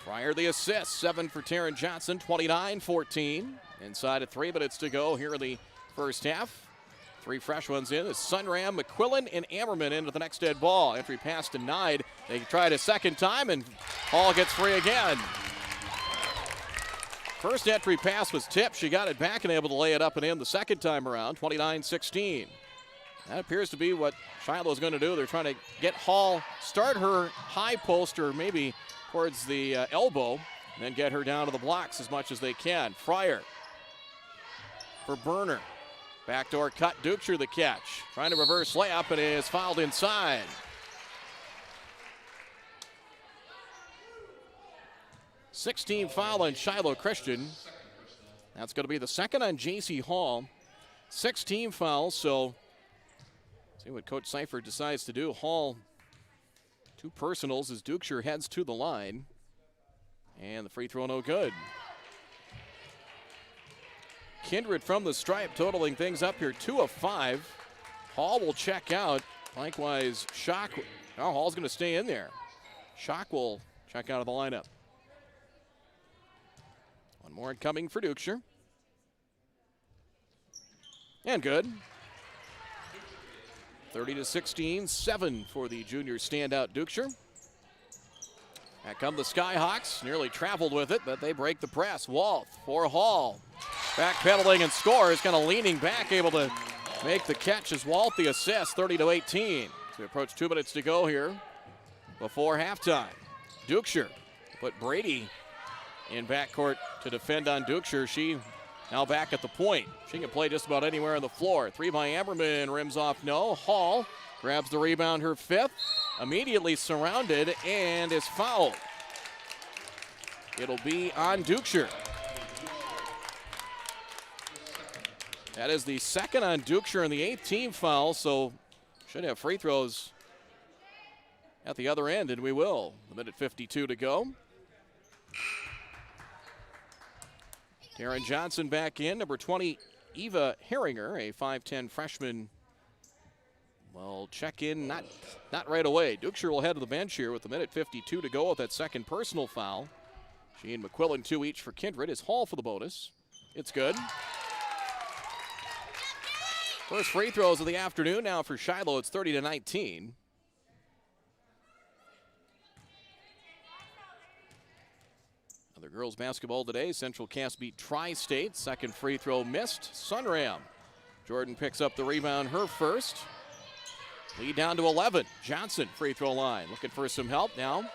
Fryer the assist. 7 for Taryn Johnson. 29-14. Inside of 3 minutes to go here in the first half. 3 fresh ones in. It's Sunram, McQuillan, and Ammerman into the next dead ball. Entry pass denied. They tried a second time, and Hall gets free again. First entry pass was tipped. She got it back and able to lay it up and in the second time around. 29-16. That appears to be what Shiloh is going to do. They're trying to get Hall, start her high post or maybe towards the elbow, and then get her down to the blocks as much as they can. Fryer for Burner. Backdoor cut, Dukeshire the catch. Trying to reverse layup and is fouled inside. $16 foul on Shiloh Christian. That's going to be the second on J.C. Hall. 16 fouls, so see what Coach Seifert decides to do. Hall, 2 personals as Dukeshire heads to the line. And the free throw no good. Kindred from the stripe, totaling things up here, 2 of 5. Hall will check out. Likewise, Schock. Oh, Hall's going to stay in there. Schock will check out of the lineup. One more incoming for Dukeshire. And good. 30-16, 7 for the junior standout Dukeshire. Back come the Skyhawks. Nearly traveled with it, but they break the press. Walth for Hall. Backpedaling and scores, kind of leaning back, able to make the catch as Walt the assist, 30-18. So we approach 2 minutes to go here before halftime. Dukeshire put Brady in backcourt to defend on Dukeshire. She now back at the point. She can play just about anywhere on the floor. 3 by Ammerman, rims off no. Hall grabs the rebound, her 5th. Immediately surrounded and is fouled. It'll be on Dukeshire. That is the second on Dukeshire and the 8th team foul, so should have free throws at the other end, and we will. 1:52 to go. Taryn Johnson back in. Number 20, Eva Herringer, a 5'10 freshman. Well, check in, not right away. Dukeshire will head to the bench here with 1:52 to go with that second personal foul. She and McQuillan 2 each for Kindred. Is Hall for the bonus. It's good. First free throws of the afternoon now for Shiloh. It's 30-19. Other girls basketball today. Central Cass beat Tri-State. Second free throw missed. Sunram. Jordan picks up the rebound, her first. Lead down to 11. Johnson, free throw line. Looking for some help now.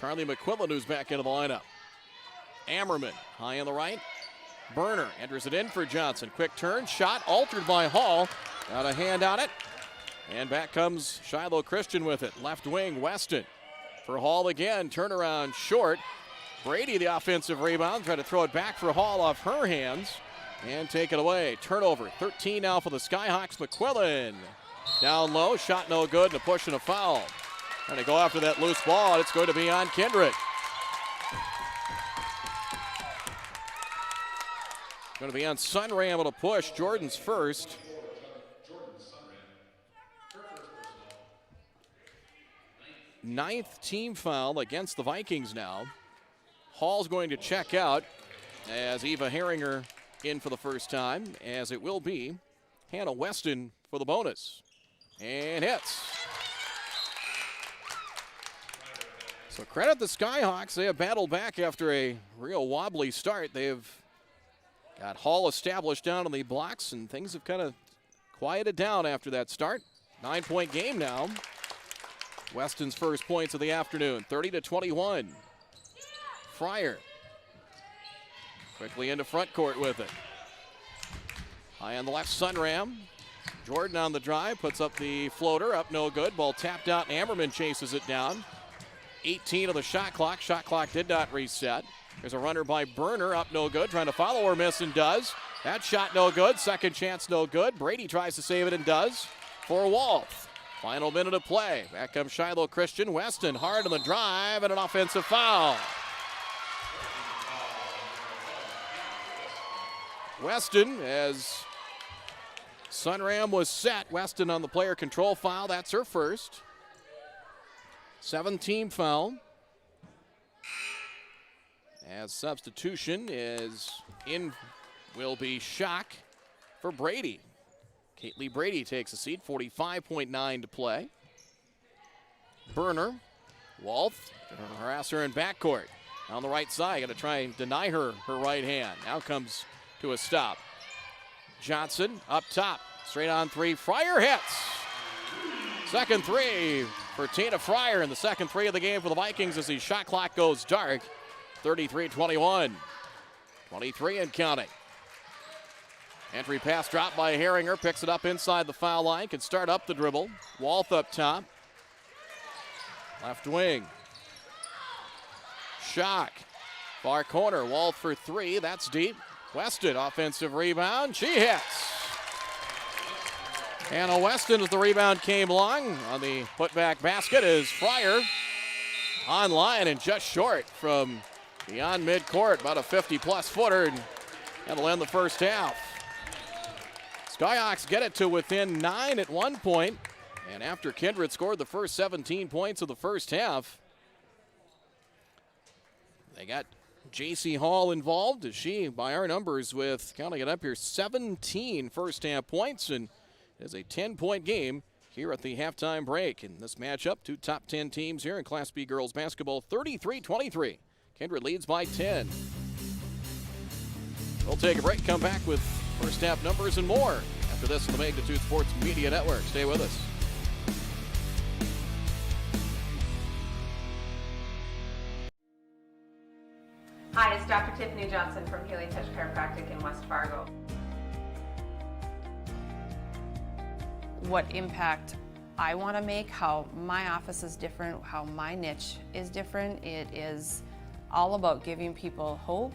Charlie McQuillan, who's back into the lineup. Ammerman, high on the right. Burner enters it in for Johnson. Quick turn, shot altered by Hall. Got a hand on it. And back comes Shiloh Christian with it. Left wing, Weston. For Hall again, turnaround short. Brady, the offensive rebound, trying to throw it back for Hall off her hands. And take it away. Turnover, 13 now for the Skyhawks. McQuillan down low, shot no good, and a push and a foul. Trying to go after that loose ball, and it's going to be on Kindred. Going to be on Sunram with a push. Jordan's first. Ninth team foul against the Vikings now. Hall's going to check out as Eva Herringer in for the first time, as it will be Hannah Weston for the bonus. And hits. So credit the Skyhawks. They have battled back after a real wobbly start. They have got Hall established down on the blocks, and things have kind of quieted down after that start. 9-point game now. Weston's first points of the afternoon, 30-21. Fryer quickly into front court with it. High on the left, Sunram. Jordan on the drive, puts up the floater, up no good. Ball tapped out, and Ammerman chases it down. 18 of the shot clock. Shot clock did not reset. There's a runner by Burner, up no good. Trying to follow or miss and does. That shot no good. Second chance no good. Brady tries to save it and does for Walth. Final minute of play. Back comes Shiloh Christian. Weston hard on the drive and an offensive foul. Weston, as Sunram was set. Weston on the player control foul. That's her first. 7-team foul. As substitution is in, will be Schock for Brady. Caitley Brady takes a seat, 45.9 to play. Burner, Walth, harass her in backcourt. On the right side, got to try and deny her right hand. Now comes to a stop. Johnson up top, straight on three. Fryer hits. Second three for Tina Fryer, and the second three of the game for the Vikings as the shot clock goes dark. 33-21. 23 and counting. Entry pass dropped by Herringer, picks it up inside the foul line, can start up the dribble. Walth up top. Left wing. Schock. Far corner, Walth for three, that's deep. Weston, offensive rebound, she hits. Hannah Weston, as the rebound came long on the putback basket, is Fryer online and just short from beyond midcourt, about a 50-plus footer, and that'll end the first half. Skyhawks get it to within 9 at one point, and after Kindred scored the first 17 points of the first half, they got J.C. Hall involved, as she, by our numbers, with, counting it up here, 17 first half points, and it is a 10-point game here at the halftime break. In this matchup, two top 10 teams here in Class B girls basketball, 33-23. Kindred leads by 10. We'll take a break, come back with first half numbers and more after this on the Magnitude Sports Media Network. Stay with us. Hi, it's Dr. Tiffany Johnson from Healing Touch Chiropractic in West Fargo. What impact I want to make, how my office is different, how my niche is different. It is all about giving people hope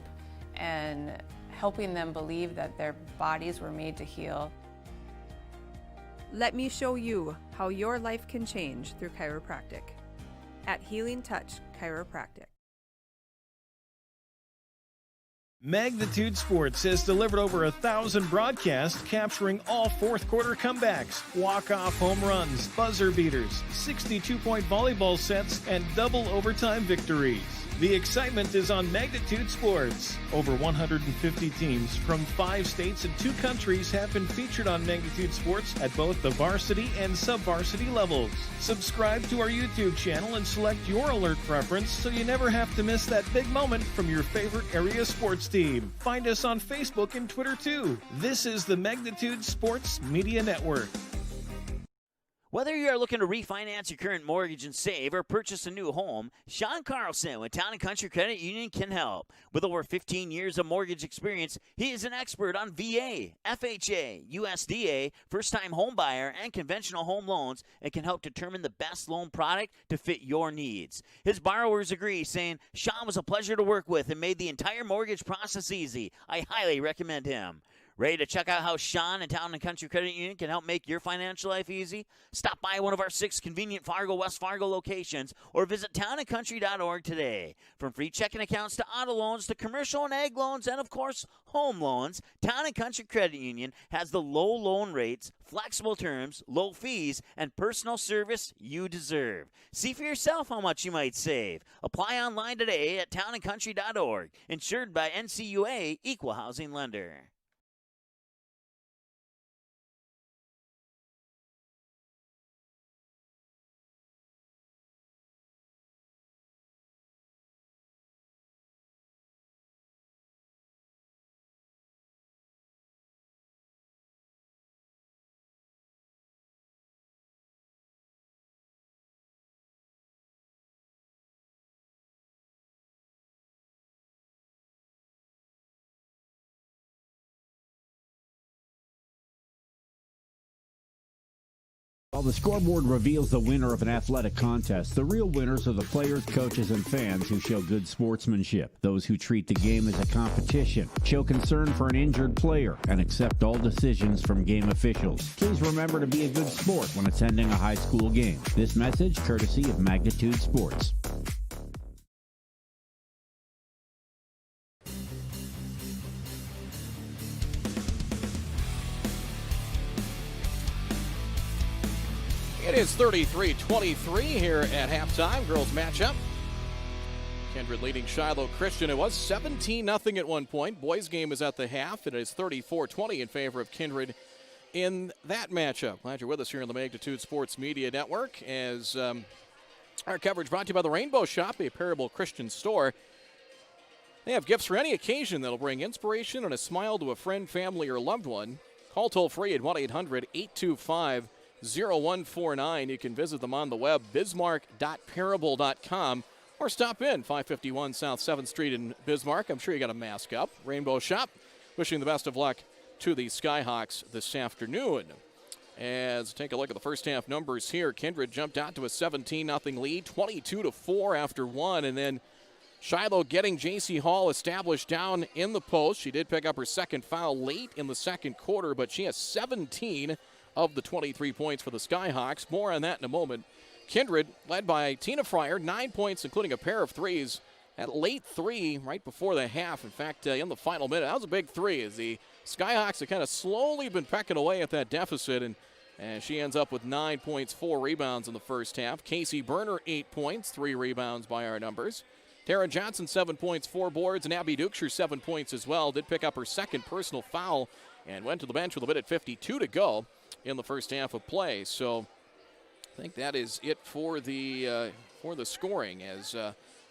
and helping them believe that their bodies were made to heal. Let me show you how your life can change through chiropractic at Healing Touch Chiropractic. Magnitude Sports has delivered over 1,000 broadcasts capturing all fourth quarter comebacks, walk-off home runs, buzzer beaters, 62-point volleyball sets, and double overtime victories. The excitement is on Magnitude Sports. Over 150 teams from 5 states and 2 countries have been featured on Magnitude Sports at both the varsity and sub-varsity levels. Subscribe to our YouTube channel and select your alert preference so you never have to miss that big moment from your favorite area sports team. Find us on Facebook and Twitter too. This is the Magnitude Sports Media Network. Whether you are looking to refinance your current mortgage and save or purchase a new home, Sean Carlson with Town & Country Credit Union can help. With over 15 years of mortgage experience, he is an expert on VA, FHA, USDA, first-time home buyer, and conventional home loans and can help determine the best loan product to fit your needs. His borrowers agree, saying, Sean was a pleasure to work with and made the entire mortgage process easy. I highly recommend him. Ready to check out how Sean and Town & Country Credit Union can help make your financial life easy? Stop by one of our 6 convenient Fargo, West Fargo locations or visit townandcountry.org today. From free checking accounts to auto loans to commercial and ag loans and, of course, home loans, Town & Country Credit Union has the low loan rates, flexible terms, low fees, and personal service you deserve. See for yourself how much you might save. Apply online today at townandcountry.org. Insured by NCUA Equal Housing Lender. While the scoreboard reveals the winner of an athletic contest, the real winners are the players, coaches, and fans who show good sportsmanship. Those who treat the game as a competition, show concern for an injured player, and accept all decisions from game officials. Please remember to be a good sport when attending a high school game. This message courtesy of Magnitude Sports. It is 33-23 here at halftime. Girls matchup. Kindred leading Shiloh Christian. It was 17-0 at one point. Boys game is at the half. It is 34-20 in favor of Kindred in that matchup. Glad you're with us here on the Magnitude Sports Media Network as our coverage brought to you by the Rainbow Shop, a Parable Christian store. They have gifts for any occasion that'll bring inspiration and a smile to a friend, family, or loved one. Call toll free at 1-800-825-0149. You can visit them on the web, bismarck.parable.com, or stop in 551 South 7th Street in Bismarck. I'm sure you got a mask up. Rainbow Shop, wishing the best of luck to the Skyhawks this afternoon. As take a look at the first half numbers here, Kindred jumped out to a 17-0 lead, 22-4 after one, and then Shiloh getting J.C. Hall established down in the post. She did pick up her second foul late in the second quarter, but she has 17 of the 23 points for the Skyhawks. More on that in a moment. Kindred, led by Tina Fryer, 9 points, including a pair of threes. That late three right before the half. In fact, in the final minute, that was a big three as the Skyhawks have kind of slowly been pecking away at that deficit, and she ends up with 9 points, 4 rebounds in the first half. Casey Berner, 8 points, 3 rebounds by our numbers. Tara Johnson, 7 points, 4 boards, and Abby Dukeshire, 7 points as well. Did pick up her second personal foul and went to the bench with a bit at 52 to go in the first half of play. So I think that is it for the scoring, as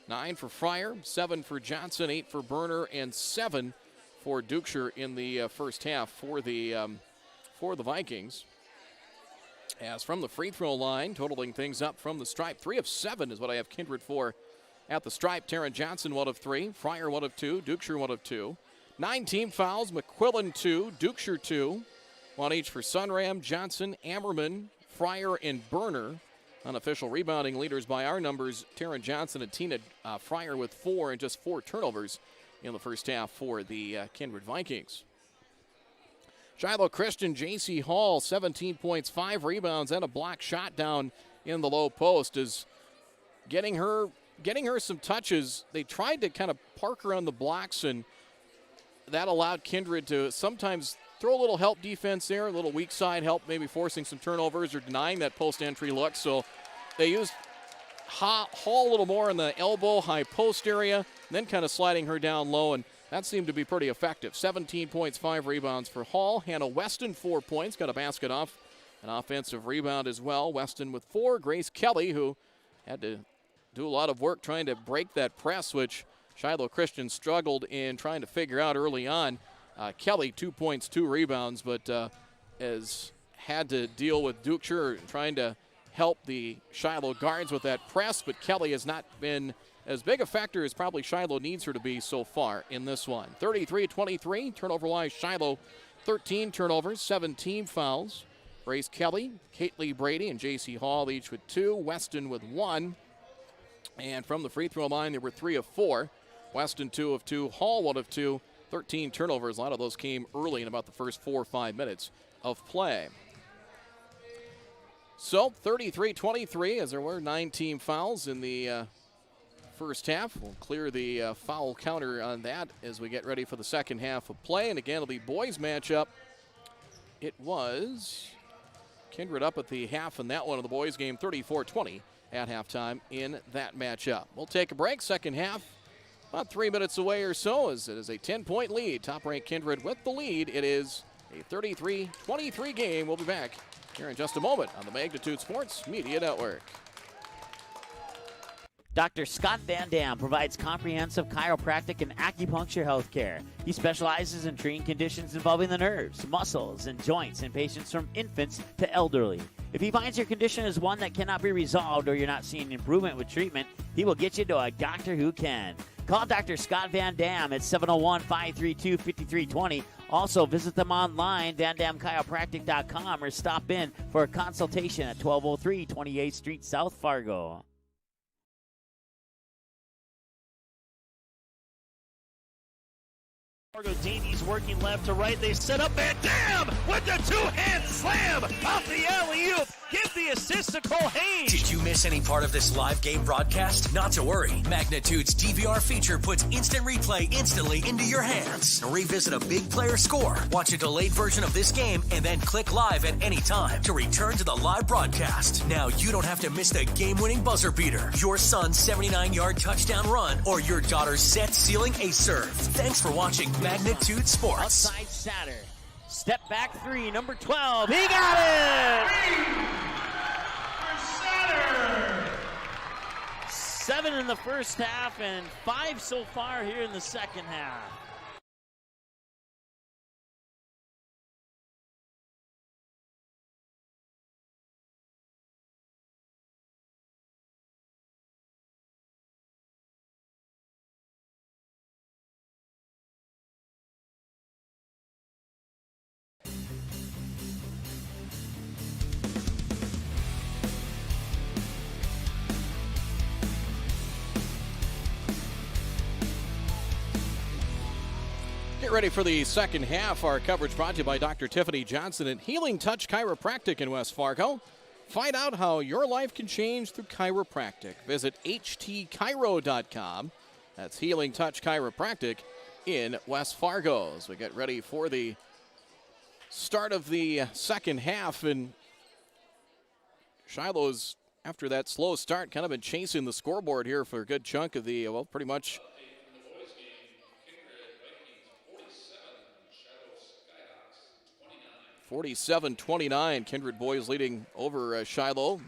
9 for Fryer, 7 for Johnson, 8 for Berner, and 7 for Dukeshire in the first half for the Vikings. As from the free throw line, totaling things up from the stripe, 3 of 7 is what I have Kindred for at the stripe. Taryn Johnson, 1 of 3. Fryer, 1 of 2. Dukeshire, 1 of 2. 9 team fouls. McQuillan, 2. Dukeshire, 2. 1 each for Sunram, Johnson, Ammerman, Fryer, and Berner. Unofficial rebounding leaders by our numbers, Taryn Johnson and Tina Fryer with 4 and just 4 turnovers in the first half for the Kindred Vikings. Shiloh Christian, J.C. Hall, 17 points, 5 rebounds, and a block shot down in the low post is getting her some touches. They tried to kind of park her on the blocks, and that allowed Kindred to sometimes throw a little help defense there, a little weak side help, maybe forcing some turnovers or denying that post-entry look. So they used Hall a little more in the elbow, high post area, and then kind of sliding her down low, and that seemed to be pretty effective. 17 points, 5 rebounds for Hall. Hannah Weston, 4 points, got a basket off an offensive rebound as well. Weston with 4. Grace Kelly, who had to do a lot of work trying to break that press, which Shiloh Christian struggled in trying to figure out early on. Kelly, 2 points, 2 rebounds, but as had to deal with Dukeshire trying to help the Shiloh guards with that press, but Kelly has not been as big a factor as probably Shiloh needs her to be so far in this one. 33-23, turnover-wise, Shiloh 13 turnovers, 17 fouls. Grace Kelly, Caitlin Brady, and J.C. Hall each with 2. Weston with 1. And from the free throw line, there were 3 of 4. Weston 2 of 2, Hall 1 of 2. 13 turnovers. A lot of those came early in about the first 4 or 5 minutes of play. So 33-23, as there were 9 team fouls in the first half. We'll clear the foul counter on that as we get ready for the second half of play. And again, it'll be boys matchup. It was Kindred up at the half in that one of the boys game, 34-20 at halftime in that matchup. We'll take a break. Second half, about 3 minutes away or so, as it is a 10-point lead. Top-ranked Kindred with the lead. It is a 33-23 game. We'll be back here in just a moment on the Magnitude Sports Media Network. Dr. Scott Van Dam provides comprehensive chiropractic and acupuncture health care. He specializes in treating conditions involving the nerves, muscles, and joints in patients from infants to elderly. If he finds your condition is one that cannot be resolved or you're not seeing improvement with treatment, he will get you to a doctor who can. Call Dr. Scott Van Dam at 701-532-5320. Also, visit them online, vandamchiropractic.com, or stop in for a consultation at 1203 28th Street, South Fargo. Fargo Davies working left to right. They set up Van Dam with the two-hand slam off the alley-oop. Give the assist to Cole Haynes. Did you miss any part of this live game broadcast? Not to worry. Magnitude's DVR feature puts instant replay instantly into your hands. Revisit a big player score, watch a delayed version of this game, and then click live at any time to return to the live broadcast. Now you don't have to miss the game-winning buzzer beater, your son's 79-yard touchdown run, or your daughter's set-sealing ace serve. Thanks for watching Magnitude Sports. Outside Satter. Step back 3, number 12. He got it! 7 in the first half and 5 so far here in the second half. Get ready for the second half. Our coverage brought to you by Dr. Tiffany Johnson at Healing Touch Chiropractic in West Fargo. Find out how your life can change through chiropractic. Visit htchiro.com. That's Healing Touch Chiropractic in West Fargo. As we get ready for the start of the second half, and Shiloh's, after that slow start, kind of been chasing the scoreboard here for a good chunk of the, well, pretty much 47-29, Kindred boys leading over Shiloh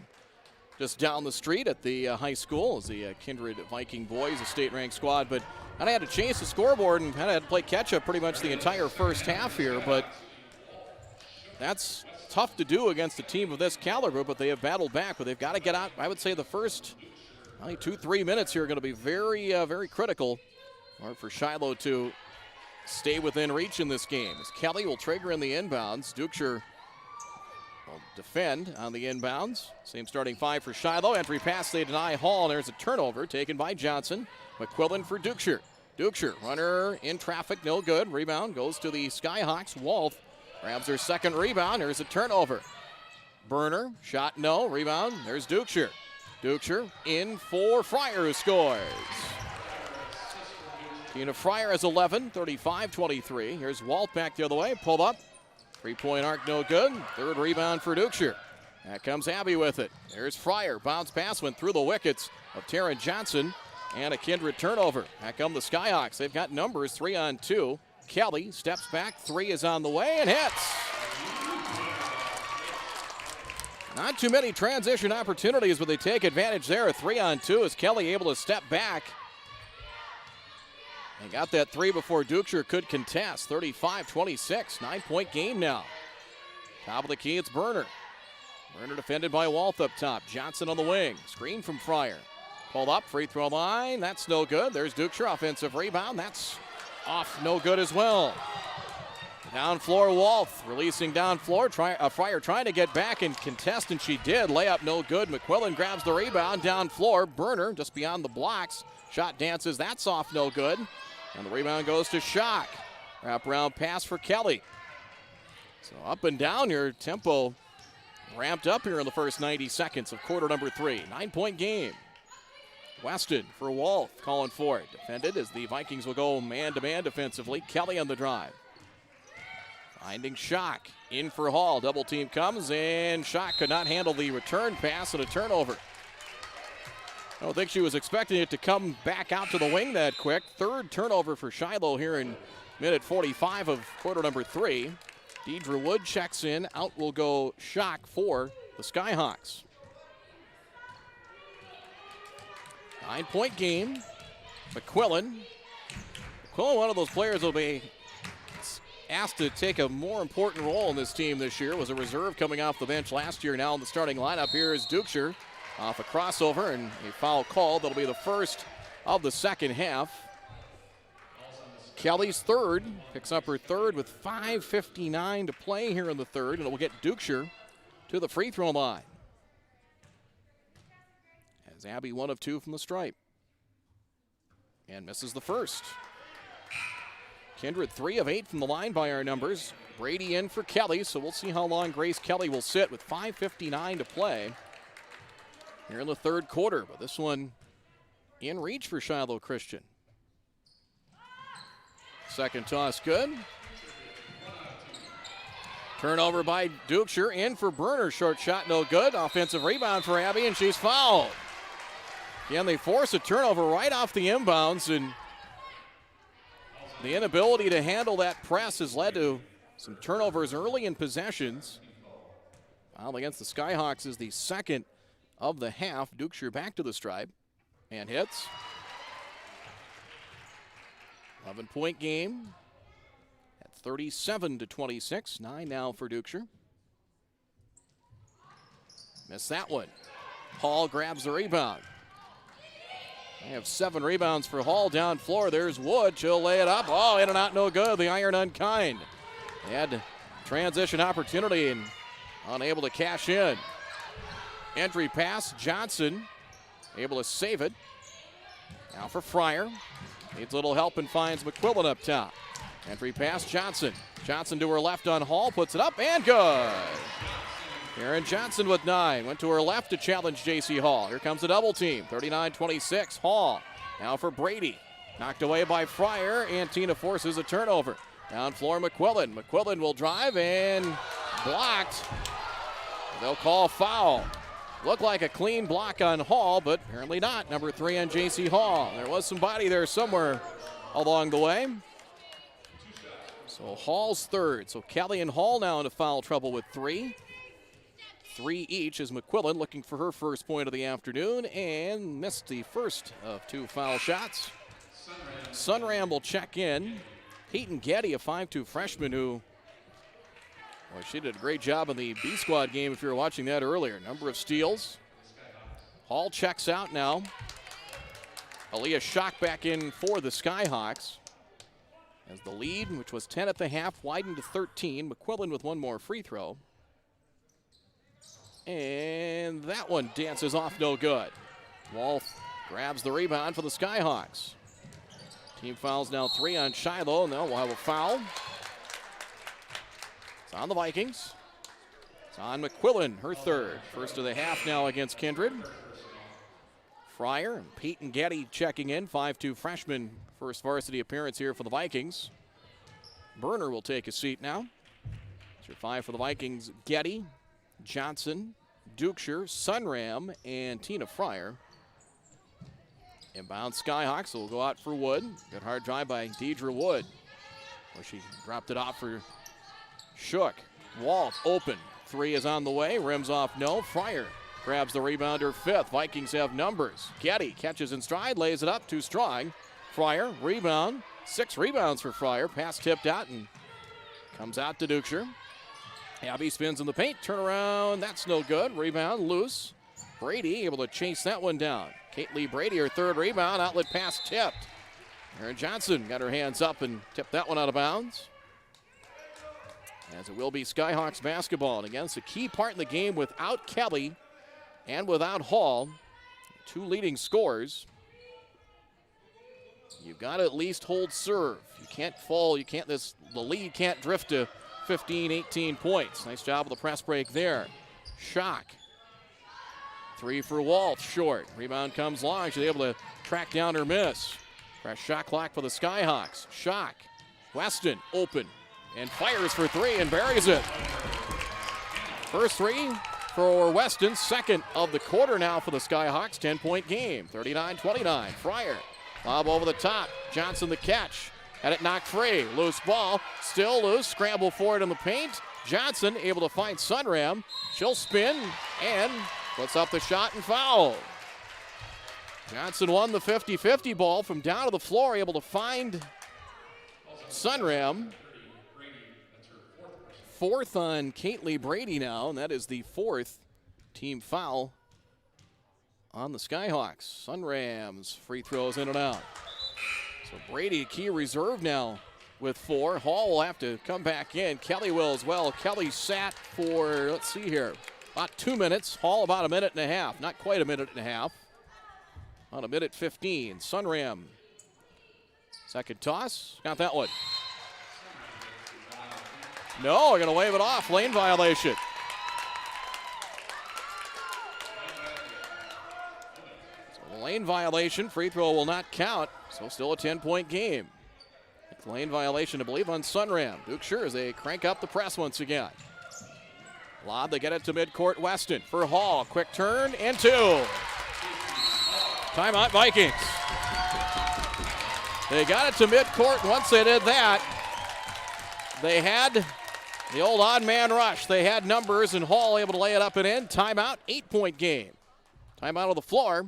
just down the street at the high school as the Kindred Viking boys, a state-ranked squad. But I had to chase the scoreboard and kind of had to play catch-up pretty much the entire first half here. But that's tough to do against a team of this caliber, but they have battled back. But they've got to get out. I would say the first 2-3 minutes here are going to be very, very critical for Shiloh to stay within reach in this game. As Kelly will trigger in the inbounds. Dukeshire will defend on the inbounds. Same starting 5 for Shiloh. Entry pass, they deny Hall. There's a turnover taken by Johnson. McQuillan for Dukeshire. Dukeshire, runner in traffic, no good. Rebound goes to the Skyhawks. Wolf grabs her second rebound. There's a turnover. Burner, shot no. Rebound, there's Dukeshire. Dukeshire in for Fryer, who scores. Tina Fryer has 11, 35-23. Here's Walt back the other way, pull up. Three-point arc, no good. Third rebound for Dukeshire. That comes Abby with it. There's Fryer. Bounce pass went through the wickets of Taryn Johnson. And a Kindred turnover. Back come the Skyhawks. They've got numbers 3-on-2. Kelly steps back. 3 is on the way and hits. Not too many transition opportunities, but they take advantage there. 3-on-2 as Kelly able to step back. And got that 3 before Dukeshire could contest. 35-26, 9-point game now. Top of the key, it's Burner. Burner defended by Walth up top. Johnson on the wing. Screen from Fryer. Pulled up, free throw line. That's no good. There's Dukeshire, offensive rebound. That's off, no good as well. Down floor, Walth releasing down floor. Fryer trying to get back and contest, and she did. Layup no good. McQuillan grabs the rebound. Down floor, Burner just beyond the blocks. Shot dances, that's off, no good. And the rebound goes to Schock. Wrap-around pass for Kelly. So up and down here, tempo ramped up here in the first 90 seconds of quarter number 3. 9-point game. Weston for Walth, calling for it. Defended as the Vikings will go man-to-man defensively. Kelly on the drive. Finding Schock. In for Hall. Double team comes, and Schock could not handle the return pass and a turnover. I don't think she was expecting it to come back out to the wing that quick. Third turnover for Shiloh here in minute 45 of quarter number 3. Deidre Wood checks in. Out will go Schock for the Skyhawks. 9-point game. McQuillan, one of those players will be asked to take a more important role in this team this year. Was a reserve coming off the bench last year. Now in the starting lineup here is Dukeshire off a crossover and a foul call. That'll be the first of the second half. Kelly's third, picks up her third with 5:59 to play here in the third, and it will get Dukeshire to the free throw line. As Abby 1 of 2 from the stripe. And misses the first. Kindred 3 of 8 from the line by our numbers. Brady in for Kelly, so we'll see how long Grace Kelly will sit with 5:59 to play here in the third quarter. But this one in reach for Shiloh Christian. Second toss good. Turnover by Dukeshire. In for Burner. Short shot, no good. Offensive rebound for Abby, and she's fouled. Again, they force a turnover right off the inbounds, and the inability to handle that press has led to some turnovers early in possessions. Foul against the Skyhawks is the second of the half. Dukeshire back to the stripe and hits. 11-point game at 37-26. 9 now for Dukeshire. Missed that one. Hall grabs the rebound. They have 7 rebounds for Hall down floor. There's Wood. She'll lay it up. Oh, in and out, no good. The iron unkind. They had transition opportunity and unable to cash in. Entry pass. Johnson able to save it. Now for Fryer. Needs a little help and finds McQuillan up top. Entry pass, Johnson. Johnson to her left on Hall, puts it up, and good. Aaron Johnson with 9. Went to her left to challenge J.C. Hall. Here comes a double team. 39-26, Hall. Now for Brady. Knocked away by Fryer, and Tina forces a turnover. Down floor, McQuillan. McQuillan will drive and blocked. They'll call foul. Looked like a clean block on Hall, but apparently not. Number 3 on J.C. Hall. There was some body there somewhere along the way. So Hall's third. So Kelly and Hall now into foul trouble with 3. 3 each as McQuillan looking for her first point of the afternoon and missed the first of 2 foul shots. Sunram will check in. Peyton Getty, a 5'2 freshman who, well, she did a great job in the B squad game if you were watching that earlier. Number of steals. Hall checks out now. Aaliyah Schock back in for the Skyhawks. As the lead, which was 10 at the half, widened to 13. McQuillan with 1 more free throw. And that one dances off no good. Walth grabs the rebound for the Skyhawks. Team fouls now 3 on Shiloh, and they'll have a foul. It's on the Vikings. It's on McQuillan, her third. First of the half now against Kindred. Fryer and Peyton Getty checking in. 5'2 freshman, first varsity appearance here for the Vikings. Burner will take a seat now. It's your 5 for the Vikings. Getty, Johnson, Dukeshire, Sunram, and Tina Fryer. Inbound Skyhawks will go out for Wood. Good hard drive by Deidre Wood. Where she dropped it off for Shook. Walt open. 3 is on the way. Rims off no. Fryer grabs the rebound, her 5th. Vikings have numbers. Getty catches in stride, lays it up, too strong. Fryer, rebound. 6 rebounds for Fryer. Pass tipped out and comes out to Dukeshire. Abby spins in the paint, turnaround, that's no good. Rebound loose. Brady able to chase that one down. Caitlin Brady, her third rebound, outlet pass tipped. Erin Johnson got her hands up and tipped that one out of bounds. As it will be Skyhawks basketball. And again, it's a key part in the game without Kelly and without Hall, two leading scorers. You've got to at least hold serve. You can't fall, the lead can't drift to 15, 18 points. Nice job of the press break there. Schock. Three for Walt, short. Rebound comes long. She's able to track down her miss. Fresh shot clock for the Skyhawks. Schock. Weston open and fires for three and buries it. First three for Weston. Second of the quarter now for the Skyhawks. 10-point game. 39-29. Fryer. Lob over the top. Johnson the catch. Had it knocked free. Loose ball. Still loose. Scramble for it in the paint. Johnson able to find Sunram. She'll spin and puts up the shot and foul. Johnson won the 50-50 ball from down to the floor. Able to find Sunram. Fourth on Caitlin Brady now, and that is the fourth team foul on the Skyhawks. Sunram's free throws in and out. So Brady, key reserve now with 4. Hall will have to come back in. Kelly will as well. Kelly sat for, let's see here, about 2 minutes. Hall about a minute and a half. Not quite a minute and a half. On a minute 15. Sunram. Second toss. Got that one. No, we're going to wave it off. Lane violation. So lane violation. Free throw will not count. So still a 10-point game. Lane violation, I believe, on Sunram. Duke sure as they crank up the press once again. Lob, they get it to midcourt. Weston for Hall. Quick turn and 2. Timeout Vikings. They got it to midcourt, and once they did that, they had the old odd man rush. They had numbers, and Hall able to lay it up and in. Timeout, 8-point game. Timeout on the floor.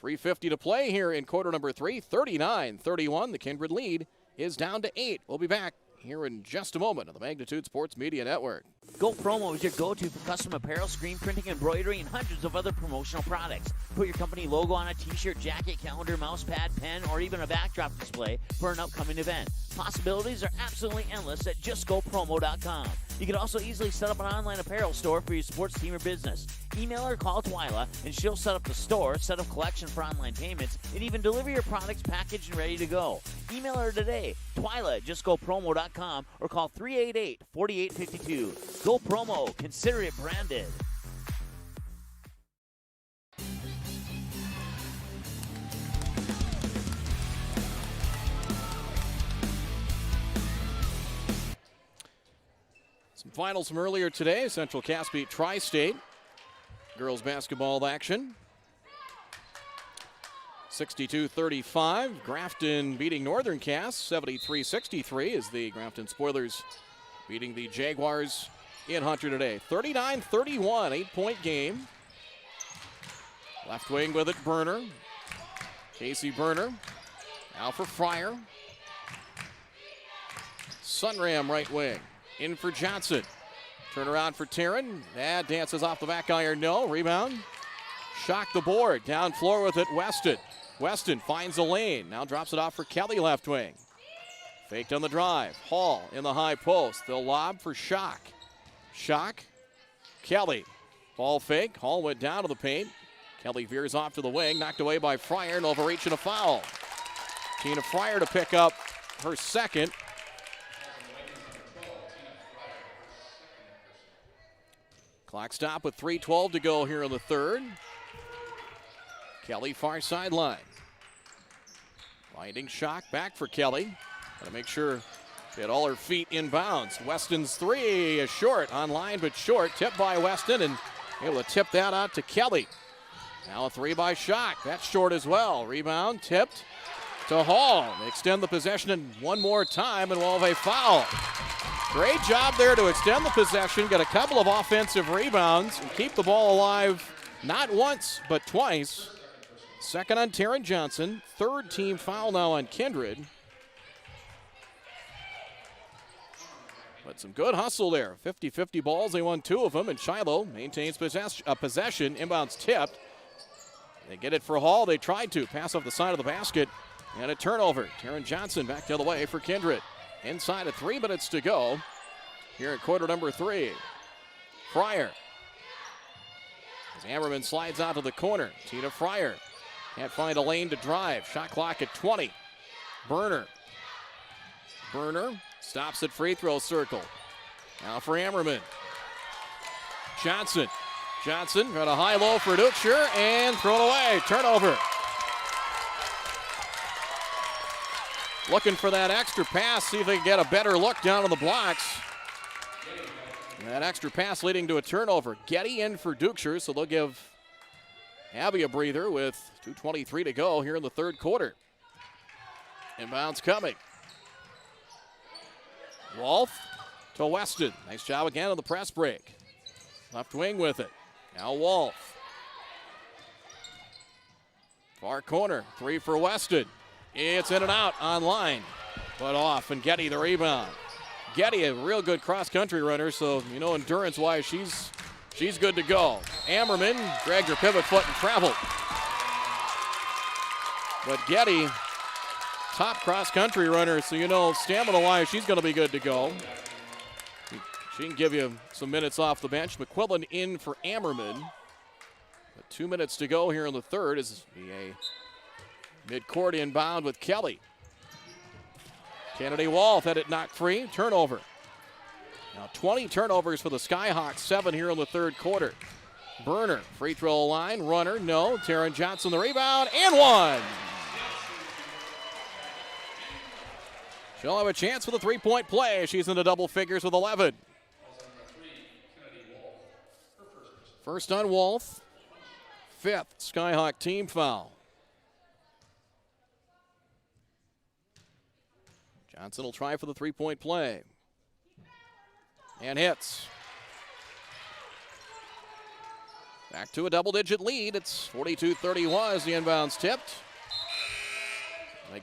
3:50 to play here in quarter number 3. 39-31. The Kindred lead is down to 8. We'll be back here in just a moment on the Magnitude Sports Media Network. Go Promo is your go-to for custom apparel, screen printing, embroidery, and hundreds of other promotional products. Put your company logo on a t-shirt, jacket, calendar, mouse pad, pen, or even a backdrop display for an upcoming event. Possibilities are absolutely endless at justgopromo.com. You can also easily set up an online apparel store for your sports team or business. Email or call Twyla, and she'll set up the store, set up collection for online payments, and even deliver your products packaged and ready to go. Email her today, Twyla at justgopromo.com, or call 388-4852. Go Promo. Consider it branded. Some finals from earlier today. Central Cass beat Tri-State. Girls basketball action. 62-35. Grafton beating Northern Cass. 73-63 as the Grafton Spoilers beating the Jaguars in Hunter today. 39-31, 8-point game. Left wing with it, Burner. Casey Burner. Now for Fryer. Sunram right wing. In for Johnson. Turn around for Taryn. That dances off the back iron. No. Rebound. Shock the board. Down floor with it, Weston. Weston finds a lane. Now drops it off for Kelly left wing. Faked on the drive. Hall in the high post. They'll lob for Schock. Schock. Kelly. Ball fake. Hall went down to the paint. Kelly veers off to the wing. Knocked away by Fryer. And overreach and a foul. Tina Fryer to pick up her second. Clock stop with 3:12 to go here in the third. Kelly far sideline. Finding Schock back for Kelly. Got to make sure she had all her feet inbounds. Weston's three is short, on line but short. Tipped by Weston and able to tip that out to Kelly. Now a three by Schock. That's short as well. Rebound tipped to Hall. They extend the possession one more time and we'll have a foul. Great job there to extend the possession, get a couple of offensive rebounds, and keep the ball alive not once, but twice. Second on Taryn Johnson, third team foul now on Kindred. But some good hustle there. 50-50 balls. They won 2 of them, and Shiloh maintains possession. Inbounds tipped. They get it for Hall. They tried to. Pass off the side of the basket. And a turnover. Taryn Johnson back the other way for Kindred. Inside of 3 minutes to go here in quarter number 3. Fryer. As Ammerman slides out to the corner. Tina Fryer can't find a lane to drive. Shot clock at 20. Burner stops at free throw circle. Now for Ammerman. Johnson got a high-low for Dukeshire and thrown away. Turnover. Looking for that extra pass, see if they can get a better look down on the blocks. And that extra pass leading to a turnover. Getty in for Dukeshire, so they'll give Abby a breather with 2:23 to go here in the third quarter. Inbounds coming. Wolf to Weston. Nice job again on the press break. Left wing with it. Now Wolf. Far corner. 3 for Weston. It's in and out on line. But off, and Getty the rebound. Getty, a real good cross-country runner, so you know endurance-wise, she's good to go. Ammerman dragged her pivot foot and traveled. But Getty, top cross-country runner, so you know stamina-wise, she's going to be good to go. She can give you some minutes off the bench. McQuillan in for Ammerman. But 2 minutes to go here in the third as a mid-court inbound with Kelly. Kennedy Wolf had it knocked free. Turnover. Now 20 turnovers for the Skyhawks. 7 here in the third quarter. Burner, free throw line. Runner, no. Taryn Johnson the rebound, and 1. She'll have a chance for the three-point play. She's in the double figures with 11. First on Wolf. 5th Skyhawk team foul. Johnson will try for the three-point play. And hits. Back to a double-digit lead. It's 42-31 as the inbounds tipped.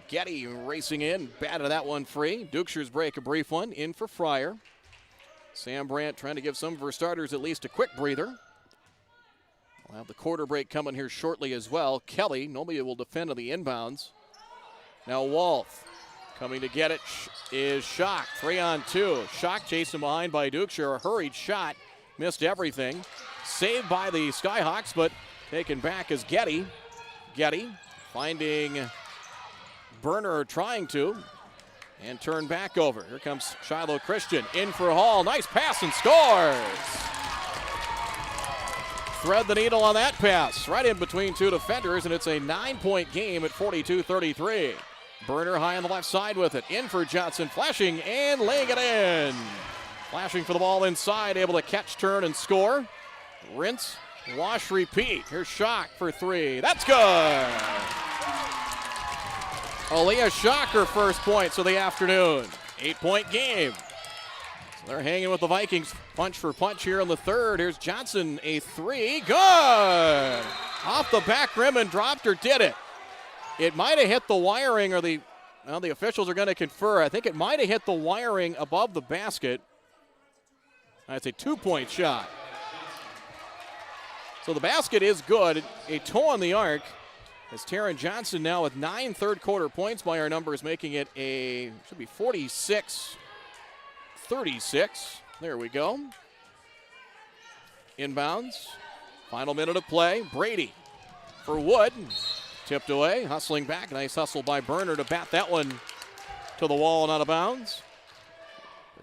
Getty racing in, batted that one free. Dukeshire's break a brief one, in for Fryer. Sam Brandt trying to give some of her starters at least a quick breather. We'll have the quarter break coming here shortly as well. Kelly, nobody will defend on the inbounds. Now Wolf coming to get it is Schock, 3-on-2. Schock chasing behind by Dukeshire, a hurried shot, missed everything. Saved by the Skyhawks, but taken back is Getty. Getty finding Burner trying to, and turn back over. Here comes Shiloh Christian, in for Hall. Nice pass and scores. Thread the needle on that pass, right in between 2 defenders, and it's a 9-point game at 42-33. Burner high on the left side with it, in for Johnson, flashing and laying it in. Flashing for the ball inside, able to catch, turn, and score. Rinse, wash, repeat. Here's Schock for 3. That's good. Aaliyah Schock, her first points of the afternoon. 8-point game. So they're hanging with the Vikings punch for punch here in the third. Here's Johnson, a 3. Good! Off the back rim and dropped her, did it. It might have hit the wiring, or the officials are going to confer. I think it might have hit the wiring above the basket. That's a 2-point shot. So the basket is good. A toe on the arc. As Taryn Johnson now with 9 third-quarter points by our numbers, making it should be 46-36. There we go. Inbounds. Final minute of play. Brady for Wood. Tipped away, hustling back. Nice hustle by Burner to bat that one to the wall and out of bounds.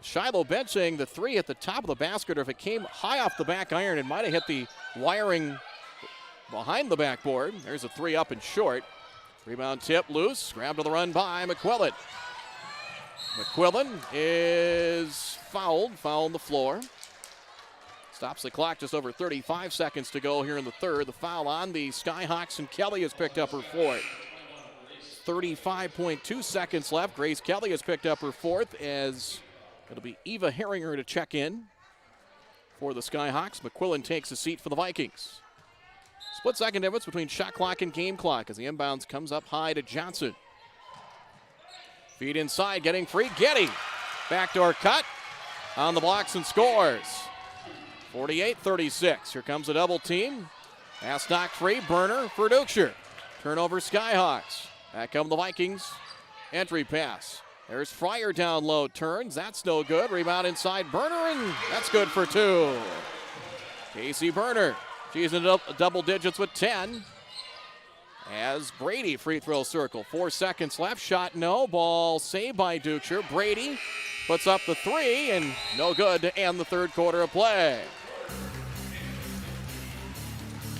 Shiloh bench saying the 3 at the top of the basket, or if it came high off the back iron, it might have hit the wiring behind the backboard. There's a 3 up and short. Rebound tip loose. Grabbed to the run by McQuillan. McQuillan is fouled on the floor. Stops the clock, just over 35 seconds to go here in the third. The foul on the Skyhawks, and Kelly has picked up her 4th. 35.2 seconds left. Grace Kelly has picked up her 4th, as it'll be Eva Herringer to check in for the Skyhawks. McQuillan takes a seat for the Vikings. Split second difference between shot clock and game clock as the inbounds comes up high to Johnson. Feed inside, getting free. Getty. Backdoor cut. on the blocks and scores. 48-36. Here comes a double team. Pass knocked free. Burner for Dukeshire. Turnover Skyhawks. Back come the Vikings. Entry pass. There's Fryer down low. Turns. That's no good. Rebound inside Burner, and that's good for 2. Casey Burner. She's in double digits with 10. As Brady free throw circle. 4 seconds left. Shot no. Ball saved by Dukeshire. Brady puts up the 3, and no good to end the third quarter of play.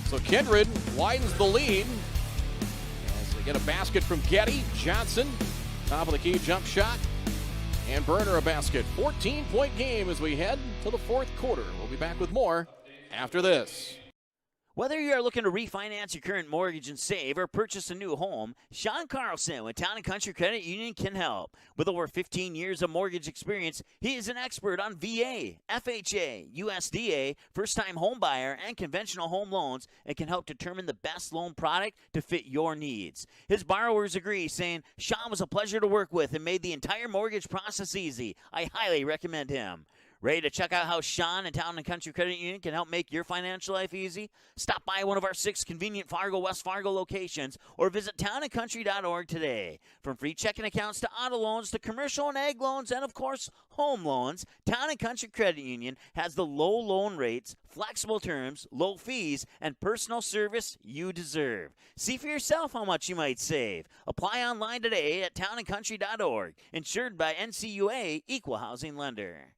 So Kindred widens the lead as they get a basket from Getty. Johnson, top of the key jump shot, and Burner a basket. 14-point game as we head to the fourth quarter. We'll be back with more after this. Whether you are looking to refinance your current mortgage and save or purchase a new home, Sean Carlson with Town & Country Credit Union can help. With over 15 years of mortgage experience, he is an expert on VA, FHA, USDA, first-time home buyer, and conventional home loans and can help determine the best loan product to fit your needs. His borrowers agree, saying, Sean was a pleasure to work with and made the entire mortgage process easy. I highly recommend him. Ready to check out how Sean and Town & Country Credit Union can help make your financial life easy? Stop by one of our 6 convenient Fargo, West Fargo locations or visit townandcountry.org today. From free checking accounts to auto loans to commercial and ag loans and, of course, home loans, Town & Country Credit Union has the low loan rates, flexible terms, low fees, and personal service you deserve. See for yourself how much you might save. Apply online today at townandcountry.org. Insured by NCUA, Equal Housing Lender.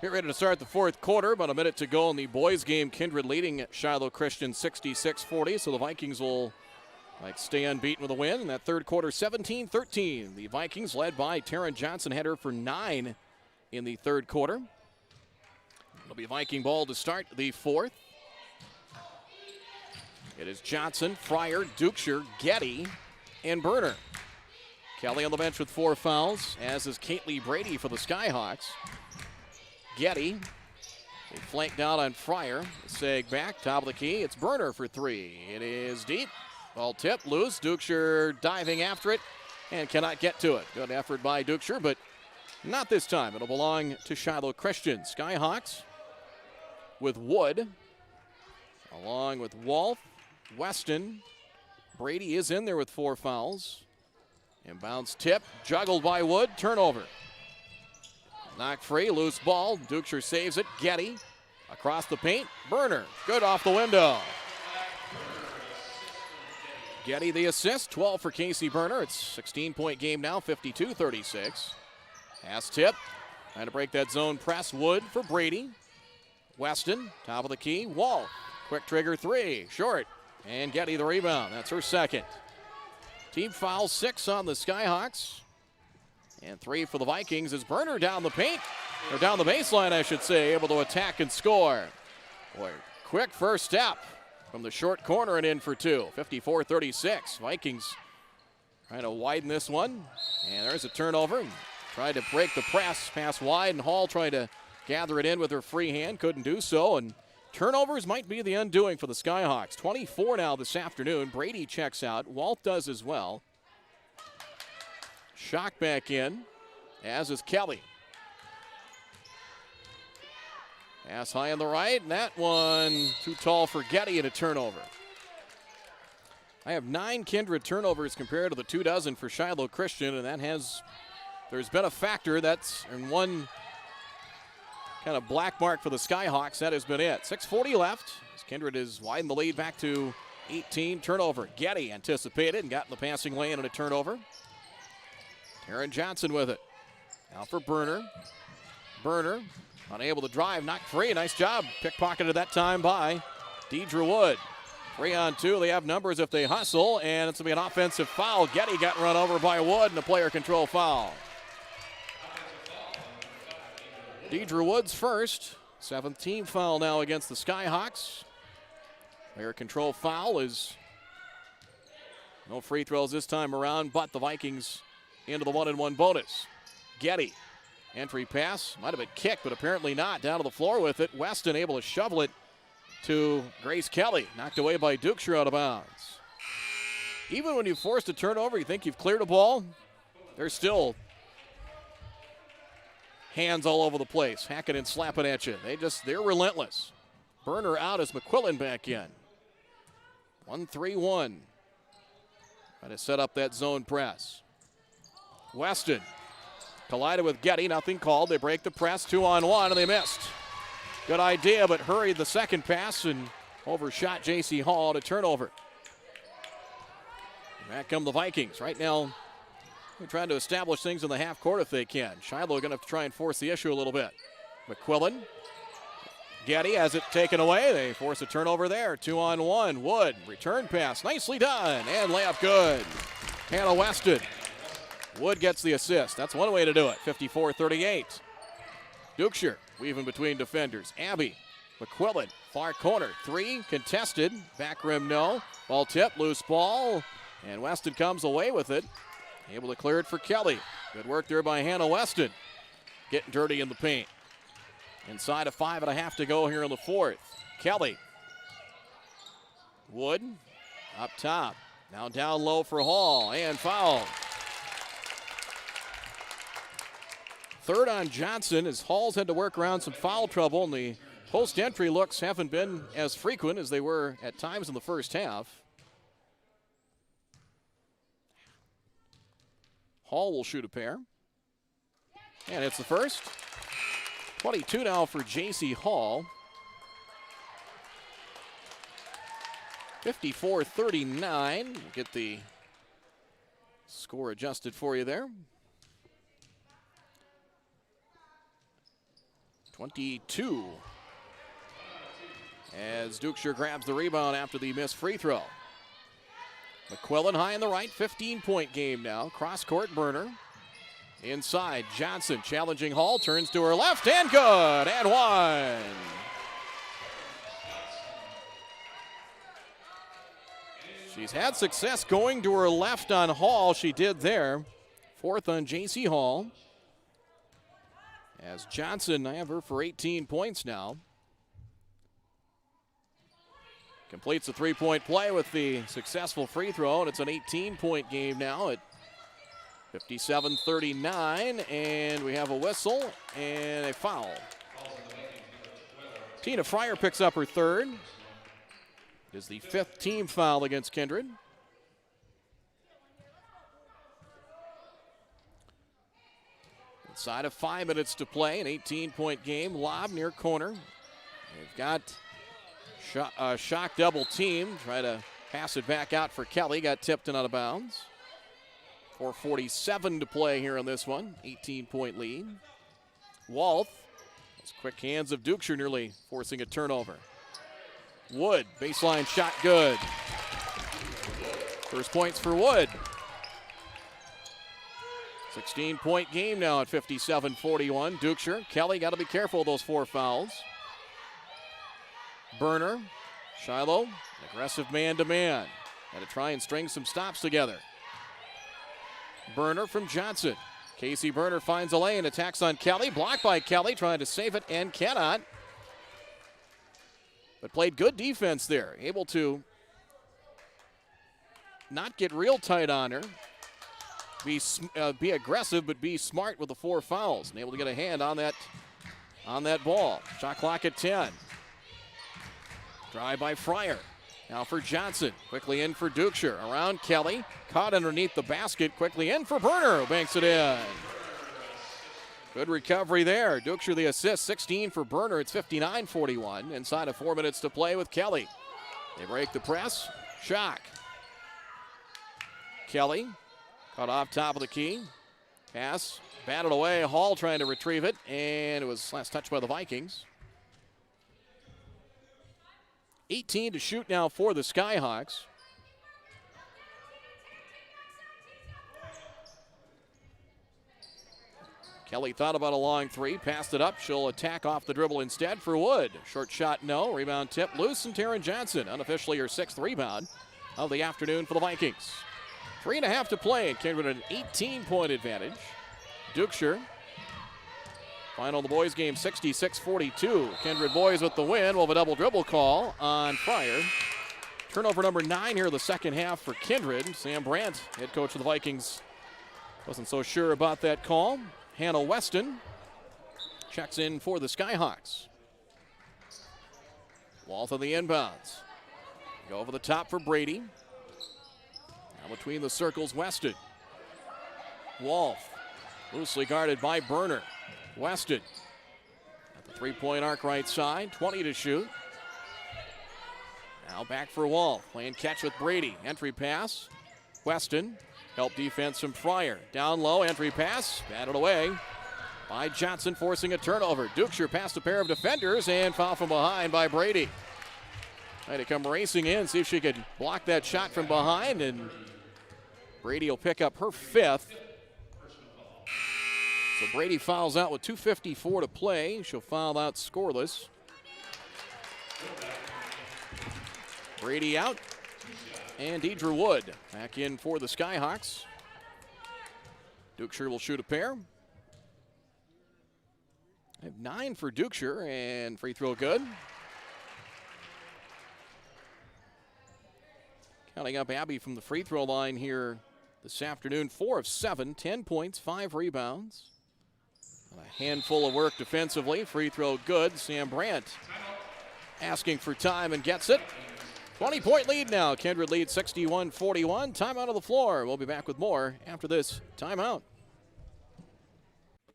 Get ready to start the fourth quarter. About a minute to go in the boys' game. Kindred leading Shiloh Christian 66-40. So the Vikings will stay unbeaten with a win. In that third quarter, 17-13. The Vikings led by Taryn Johnson, had her for 9 in the third quarter. It'll be Viking ball to start the fourth. It is Johnson, Fryer, Dukeshire, Getty, and Burner. Kelly on the bench with 4 fouls, as is Caitlin Brady for the Skyhawks. Getty, they flanked out on Fryer. Sag back, top of the key. It's Burner for 3. It is deep. Ball tipped, loose. Dukeshire diving after it and cannot get to it. Good effort by Dukeshire, but not this time. It'll belong to Shiloh Christian. Skyhawks with Wood, along with Wolf, Weston. Brady is in there with 4 fouls. Inbounds tip, juggled by Wood, turnover. Knocked free, loose ball. Dukeshire saves it. Getty across the paint. Burner, good off the window. Getty the assist, 12 for Casey Burner. It's a 16-point game now, 52-36. Pass tip, trying to break that zone press. Wood for Brady. Weston, top of the key. Wall, quick trigger 3, short. And Getty the rebound, that's her second. Team foul 6 on the Skyhawks. And 3 for the Vikings as Burner down the paint, or down the baseline, I should say, able to attack and score. Boy, quick first step from the short corner and in for 2. 54-36. Vikings trying to widen this one. And there's a turnover. Tried to break the press, pass wide, and Hall tried to gather it in with her free hand. Couldn't do so. And turnovers might be the undoing for the Skyhawks. 24 now this afternoon. Brady checks out. Walt does as well. Shock back in, as is Kelly. Pass high on the right, and that one too tall for Getty and a turnover. I have 9 Kindred turnovers compared to the 2 dozen for Shiloh Christian, and there's been a factor that's in one kind of black mark for the Skyhawks. That has been it. 6:40 left as Kindred is widened the lead back to 18. Turnover. Getty anticipated and got in the passing lane and a turnover. Aaron Johnson with it. Now for Burner. Burner unable to drive, knocked free. Nice job. Pickpocketed that time by Deidre Wood. 3 on 2. They have numbers if they hustle, and it's going to be an offensive foul. Getty got run over by Wood and a player control foul. Deidre Wood's first. 7th team foul now against the Skyhawks. Player control foul is no free throws this time around, but the Vikings into the 1-and-1 bonus. Getty, entry pass, might have been kicked, but apparently not. Down to the floor with it. Weston able to shovel it to Grace Kelly. Knocked away by Dukeshire out of bounds. even when you've forced a turnover, you think you've cleared a ball, there's still hands all over the place, hacking and slapping at you. They're relentless. Burner out as McQuillan back in. 1-3-1. Trying to set up that zone press. Weston collided with Getty, nothing called. They break the press, 2-on-1, and they missed. Good idea, but hurried the second pass and overshot J.C. Hall to turnover. Back come the Vikings. Right now, they're trying to establish things in the half court if they can. Shiloh going to try and force the issue a little bit. McQuillan. Getty has it taken away. They force a turnover there. 2-on-1. Wood. Return pass. Nicely done. And layup good. Hannah Weston. Wood gets the assist. That's one way to do it. 54-38. Dukeshire weaving between defenders. Abby. McQuillan. Far corner. 3. Contested. Back rim no. Ball tip. Loose ball. And Weston comes away with it. Able to clear it for Kelly. Good work there by Hannah Weston. Getting dirty in the paint. Inside of 5.5 to go here in the fourth. Kelly. Wood up top. Now down low for Hall and foul. Third on Johnson as Hall's had to work around some foul trouble, and the post-entry looks haven't been as frequent as they were at times in the first half. Hall will shoot a pair. And it's the first. 22 now for J.C. Hall. 54-39. We'll get the score adjusted for you there. 22. As Dukeshire grabs the rebound after the missed free throw. McQuillan high in the right, 15-point game now. Cross-court burner. Inside, Johnson challenging Hall, turns to her left, and good, and one. She's had success going to her left on Hall. She did there. Fourth on J.C. Hall. As Johnson, I have her for 18 points now. Completes the three-point play with the successful free throw, and it's an 18-point game now at 57-39, and we have a whistle and a foul. Tina Fryer picks up her third. It is the fifth team foul against Kindred. Inside of 5 minutes to play, an 18-point game. Lob near corner. They've got a shock double team. Try to pass it back out for Kelly. Got tipped and out of bounds. 4:47 to play here on this one. 18-point lead. Walth. Those quick hands of Dukeshire nearly forcing a turnover. Wood. Baseline shot good. First points for Wood. 16-point game now at 57-41. Dukeshire. Kelly got to be careful of those 4 fouls. Burner. Shiloh. Aggressive man-to-man. Got to try and string some stops together. Burner from Johnson. Casey Burner finds a lane, attacks on Kelly. Blocked by Kelly, trying to save it and cannot. But played good defense there. Able to not get real tight on her. Be aggressive, but be smart with the 4 fouls. And able to get a hand on that ball. Shot clock at 10. Drive by Fryer. Now for Johnson. Quickly in for Dukeshire. Around Kelly. Caught underneath the basket. Quickly in for Burner, who banks it in. Good recovery there. Dukeshire the assist. 16 for Burner. It's 59-41. Inside of 4 minutes to play with Kelly. They break the press. Shock. Kelly. Caught off top of the key. Pass. Batted away. Hall trying to retrieve it. And it was last touched by the Vikings. 18 to shoot now for the Skyhawks. Kelly thought about a long 3, passed it up. She'll attack off the dribble instead for Wood. Short shot, no. Rebound tip loose, and Taryn Johnson, unofficially her 6th rebound of the afternoon for the Vikings. 3.5 to play, and Kindred an 18-point advantage. Dukeshire. Final of the boys game, 66-42. Kindred boys with the win. We'll have a double dribble call on Fryer. Turnover number 9 here in the second half for Kindred. Sam Brandt, head coach of the Vikings, wasn't so sure about that call. Hannah Weston checks in for the Skyhawks. Walth on the inbounds. Go over the top for Brady. Now between the circles, Weston. Walth, loosely guarded by Burner. Weston at the three-point arc right side, 20 to shoot. Now back for Walth, playing catch with Brady. Entry pass, Weston. Help defense from Fryer. Down low, entry pass, batted away by Johnson, forcing a turnover. Dukeshire past a pair of defenders and foul from behind by Brady. Trying to come racing in, see if she could block that shot from behind, and Brady will pick up her 5th. So Brady fouls out with 2:54 to play. She'll foul out scoreless. Brady out. And Deidre Wood back in for the Skyhawks. Dukeshire will shoot a pair. I have 9 for Dukeshire, and free throw good. Counting up Abby from the free throw line here this afternoon. 4 of 7, 10 points, 5 rebounds. A handful of work defensively. Free throw good. Sam Brandt asking for time and gets it. 20-point lead now. Kindred leads 61-41. Timeout on the floor. We'll be back with more after this timeout.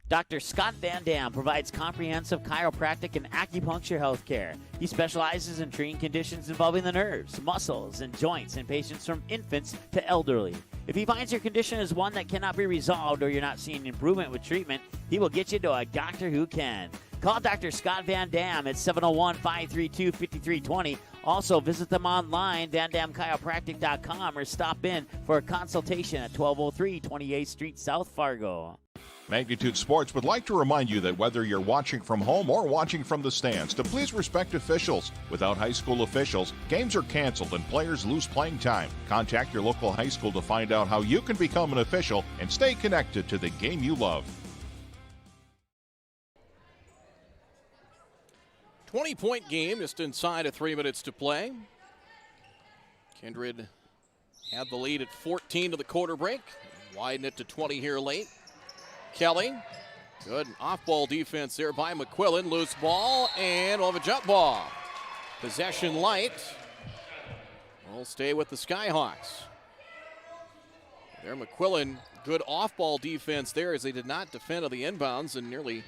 Dr. Scott Van Dam provides comprehensive chiropractic and acupuncture health care. He specializes in treating conditions involving the nerves, muscles, and joints in patients from infants to elderly. If he finds your condition is one that cannot be resolved or you're not seeing improvement with treatment, he will get you to a doctor who can. Call Dr. Scott Van Dam at 701-532-5320. Also, visit them online, vandamchiropractic.com, or stop in for a consultation at 1203 28th Street, South Fargo. Magnitude Sports would like to remind you that whether you're watching from home or watching from the stands, to please respect officials. Without high school officials, games are canceled and players lose playing time. Contact your local high school to find out how you can become an official and stay connected to the game you love. 20-point game, just inside of 3 minutes to play. Kindred had the lead at 14 to the quarter break. Widen it to 20 here late. Kelly, good off-ball defense there by McQuillan. Loose ball, and we'll have a jump ball. Possession light. We'll stay with the Skyhawks. There, McQuillan, good off-ball defense there as they did not defend on the inbounds and nearly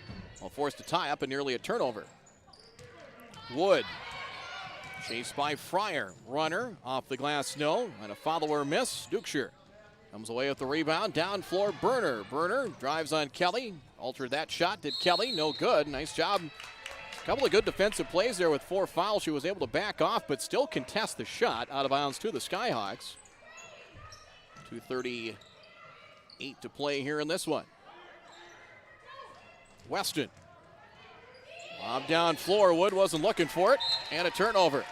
forced a tie-up and nearly a turnover. Wood, chased by Fryer. Runner, off the glass, no, and a follower miss. Dukeshire comes away with the rebound. Down floor, Burner. Burner drives on Kelly. Altered that shot. Did Kelly? No good. Nice job. A couple of good defensive plays there with 4 fouls. She was able to back off, but still contest the shot out of bounds to the Skyhawks. 2:38 to play here in this one. Weston. Lob down floor. Wood wasn't looking for it. And a turnover.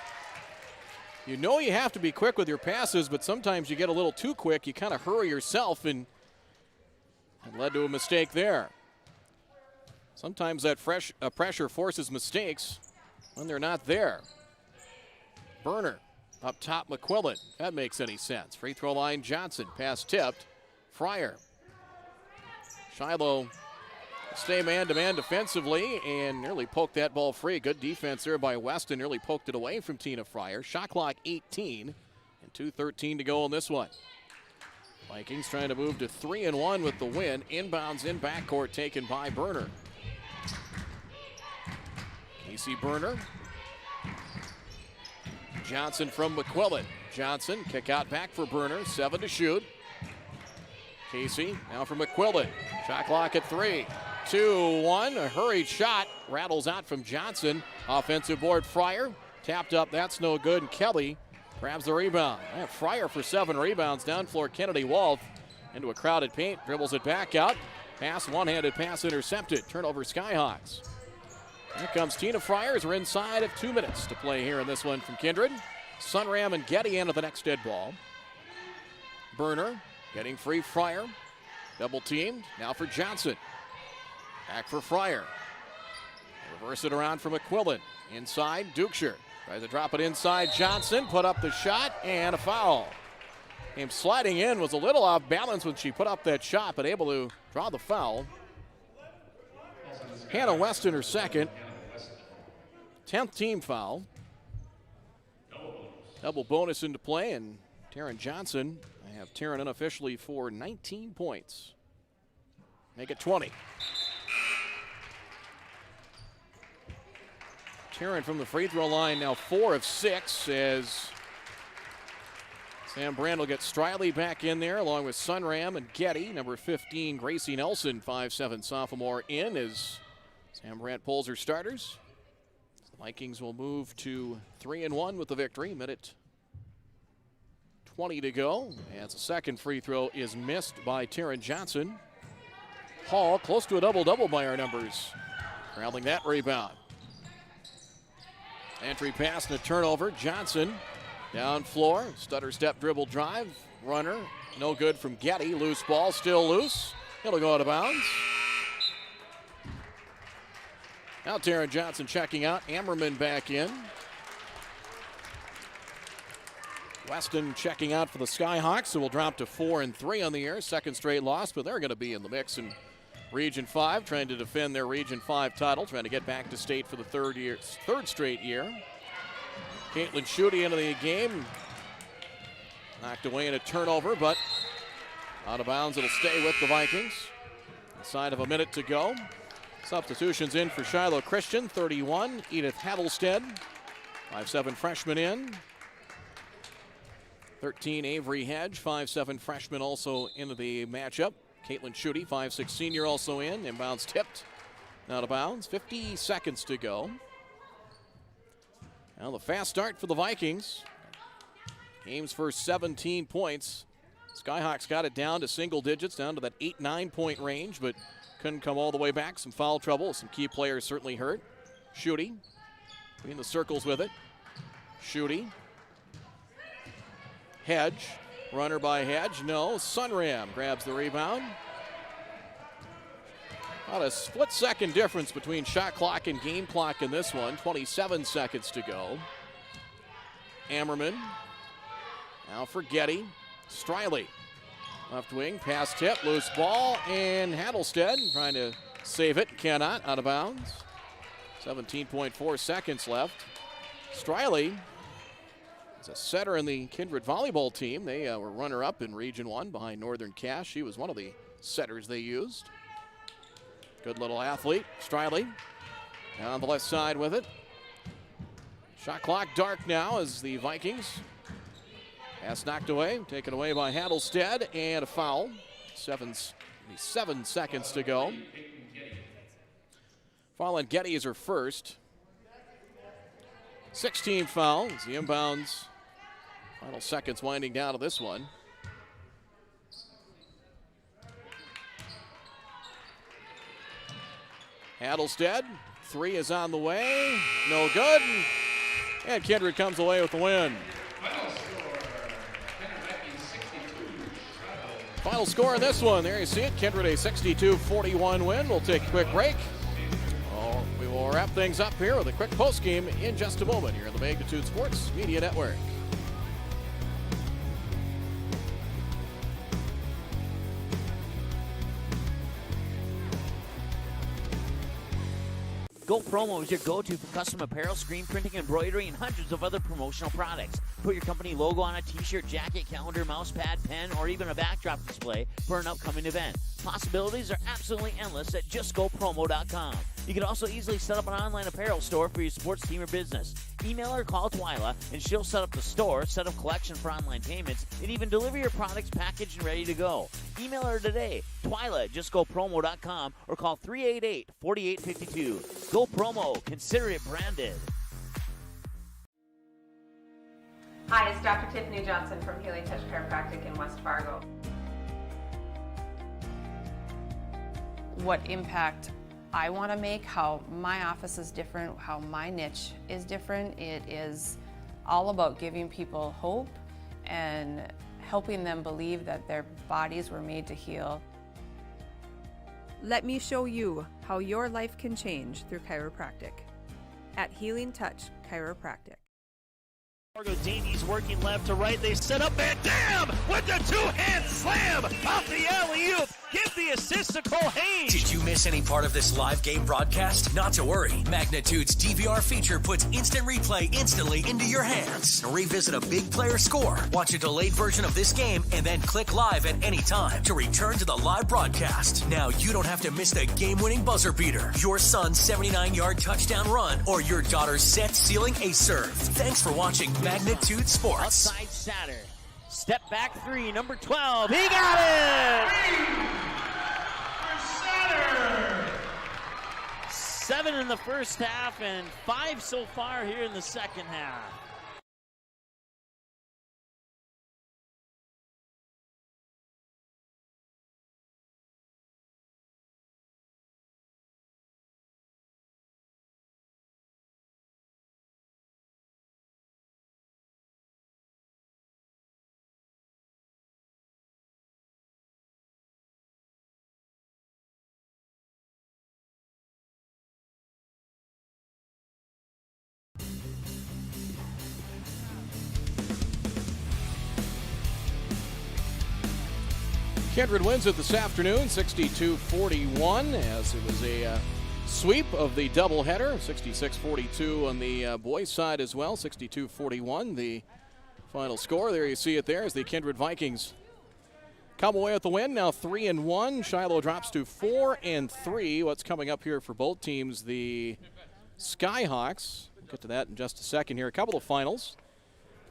You know you have to be quick with your passes, but sometimes you get a little too quick. You kind of hurry yourself, and it led to a mistake there. Sometimes that pressure forces mistakes when they're not there. Burner up top, McQuillan. That makes any sense. Free throw line, Johnson. Pass tipped. Fryer. Shiloh stay man-to-man defensively and nearly poked that ball free. Good defense there by Weston. Nearly poked it away from Tina Fryer. Shot clock 18 and 2:13 to go in this one. Vikings trying to move to 3-1 with the win. Inbounds in backcourt taken by Burner. Casey Burner. Johnson from McQuillan. Johnson, kick out back for Burner. 7 to shoot. Casey now for McQuillan. Shot clock at 3. 2-1, a hurried shot, rattles out from Johnson. Offensive board, Fryer, tapped up, that's no good, and Kelly grabs the rebound. Fryer for 7 rebounds, down floor Kennedy Walth into a crowded paint, dribbles it back out, pass, one-handed pass intercepted, turnover Skyhawks. Here comes Tina Fryer as we're inside of 2 minutes to play here in this one from Kindred. Sunram and Getty into the next dead ball. Burner getting free, Fryer, double teamed, now for Johnson. Back for Fryer. Reverse it around for McQuillan. Inside, Dukeshire. Tries to drop it inside. Johnson put up the shot and a foul. Came sliding in, was a little off balance when she put up that shot, but able to draw the foul. Hannah Weston, her second. 10th team foul. Double bonus into play, and Taryn Johnson, I have Taryn unofficially for 19 points. Make it 20. Taryn from the free throw line now 4 of 6 as Sam Brand will get Striley back in there along with Sunram and Getty. Number 15, Gracie Nelson, 5'7" sophomore in as Sam Brand pulls her starters. The Vikings will move to 3-1 with the victory. Minute 20 to go. As the second free throw is missed by Taryn Johnson. Hall close to a double-double by our numbers. Traveling that rebound. Entry pass and a turnover. Johnson down floor. Stutter step dribble drive. Runner. No good from Getty. Loose ball. Still loose. It'll go out of bounds. Now Taryn Johnson checking out. Ammerman back in. Weston checking out for the Skyhawks, so we'll drop to 4-3 on the year. Second straight loss, but they're going to be in the mix in Region 5, trying to defend their Region 5 title, trying to get back to state for the third straight year. Caitlin Schutte into the game. Knocked away in a turnover, but out of bounds. It'll stay with the Vikings. Inside of a minute to go. Substitutions in for Shiloh Christian. 31, Edith Hattlestead. 5'7" freshman in. 13, Avery Hedge. 5'7" freshman also into the matchup. Caitlin Schutte, 5'6" senior also in. Inbounds tipped. Out of bounds. 50 seconds to go. Now the fast start for the Vikings. Game's first 17 points. Skyhawks got it down to single digits, down to that 8-9 point range, but couldn't come all the way back. Some foul trouble. Some key players certainly hurt. Schutte in the circles with it. Schutte. Hedge. Runner by Hedge. No. Sunram grabs the rebound. About a split-second difference between shot clock and game clock in this one. 27 seconds to go. Ammerman. Now for Getty. Striley. Left wing. Pass tip. Loose ball. And Hattlestead trying to save it. Cannot. Out of bounds. 17.4 seconds left. Striley is a setter in the Kindred volleyball team. They were runner-up in Region 1 behind Northern Cache. She was one of the setters they used. Good little athlete. Striley down the left side with it. Shot clock dark now as the Vikings. Pass knocked away, taken away by Hattlestead, and a foul. 7 seconds to go. Foul on Getty is her first. 16 fouls. The inbounds. Final seconds winding down to this one. Hattlestead, 3 is on the way. No good. And Kindred comes away with the win. Final score in this one. There you see it. Kindred a 62-41 win. We'll take a quick break. We will wrap things up here with a quick postgame in just a moment here on the Magnitude Sports Media Network. Go Promo is your go-to for custom apparel, screen printing, embroidery, and hundreds of other promotional products. Put your company logo on a t-shirt, jacket, calendar, mouse pad, pen, or even a backdrop display for an upcoming event. Possibilities are absolutely endless at justgopromo.com. You can also easily set up an online apparel store for your sports team or business. Email or call Twyla, and she'll set up the store, set up collection for online payments, and even deliver your products packaged and ready to go. Email her today, Twyla at justgopromo.com, or call 388-4852. Go Promo. Consider it branded. Hi, it's Dr. Tiffany Johnson from Healing Touch Chiropractic in West Fargo. What impact I want to make, how my office is different, how my niche is different. It is all about giving people hope and helping them believe that their bodies were made to heal. Let me show you how your life can change through chiropractic at Healing Touch Chiropractic. Fargo Davies working left to right. They set up Van Dam with the two-hand slam off the alley-oop. Give the assist to Cole Haynes. Did you miss any part of this live game broadcast? Not to worry. Magnitude's DVR feature puts instant replay instantly into your hands. Revisit a big player score, watch a delayed version of this game, and then click live at any time to return to the live broadcast. Now you don't have to miss the game-winning buzzer beater, your son's 79-yard touchdown run, or your daughter's set-sealing ace serve. Thanks for watching Magnitude Sports. Outside Satter. Step back three, number 12. He got it! 7 in the first half and 5 so far here in the second half. Kindred wins it this afternoon, 62-41, as it was a sweep of the doubleheader. 66-42 on the boys' side as well, 62-41. The final score, there you see it there, as the Kindred Vikings come away with the win, now 3-1. Shiloh drops to 4-3. What's coming up here for both teams, the Skyhawks. We'll get to that in just a second here. A couple of finals.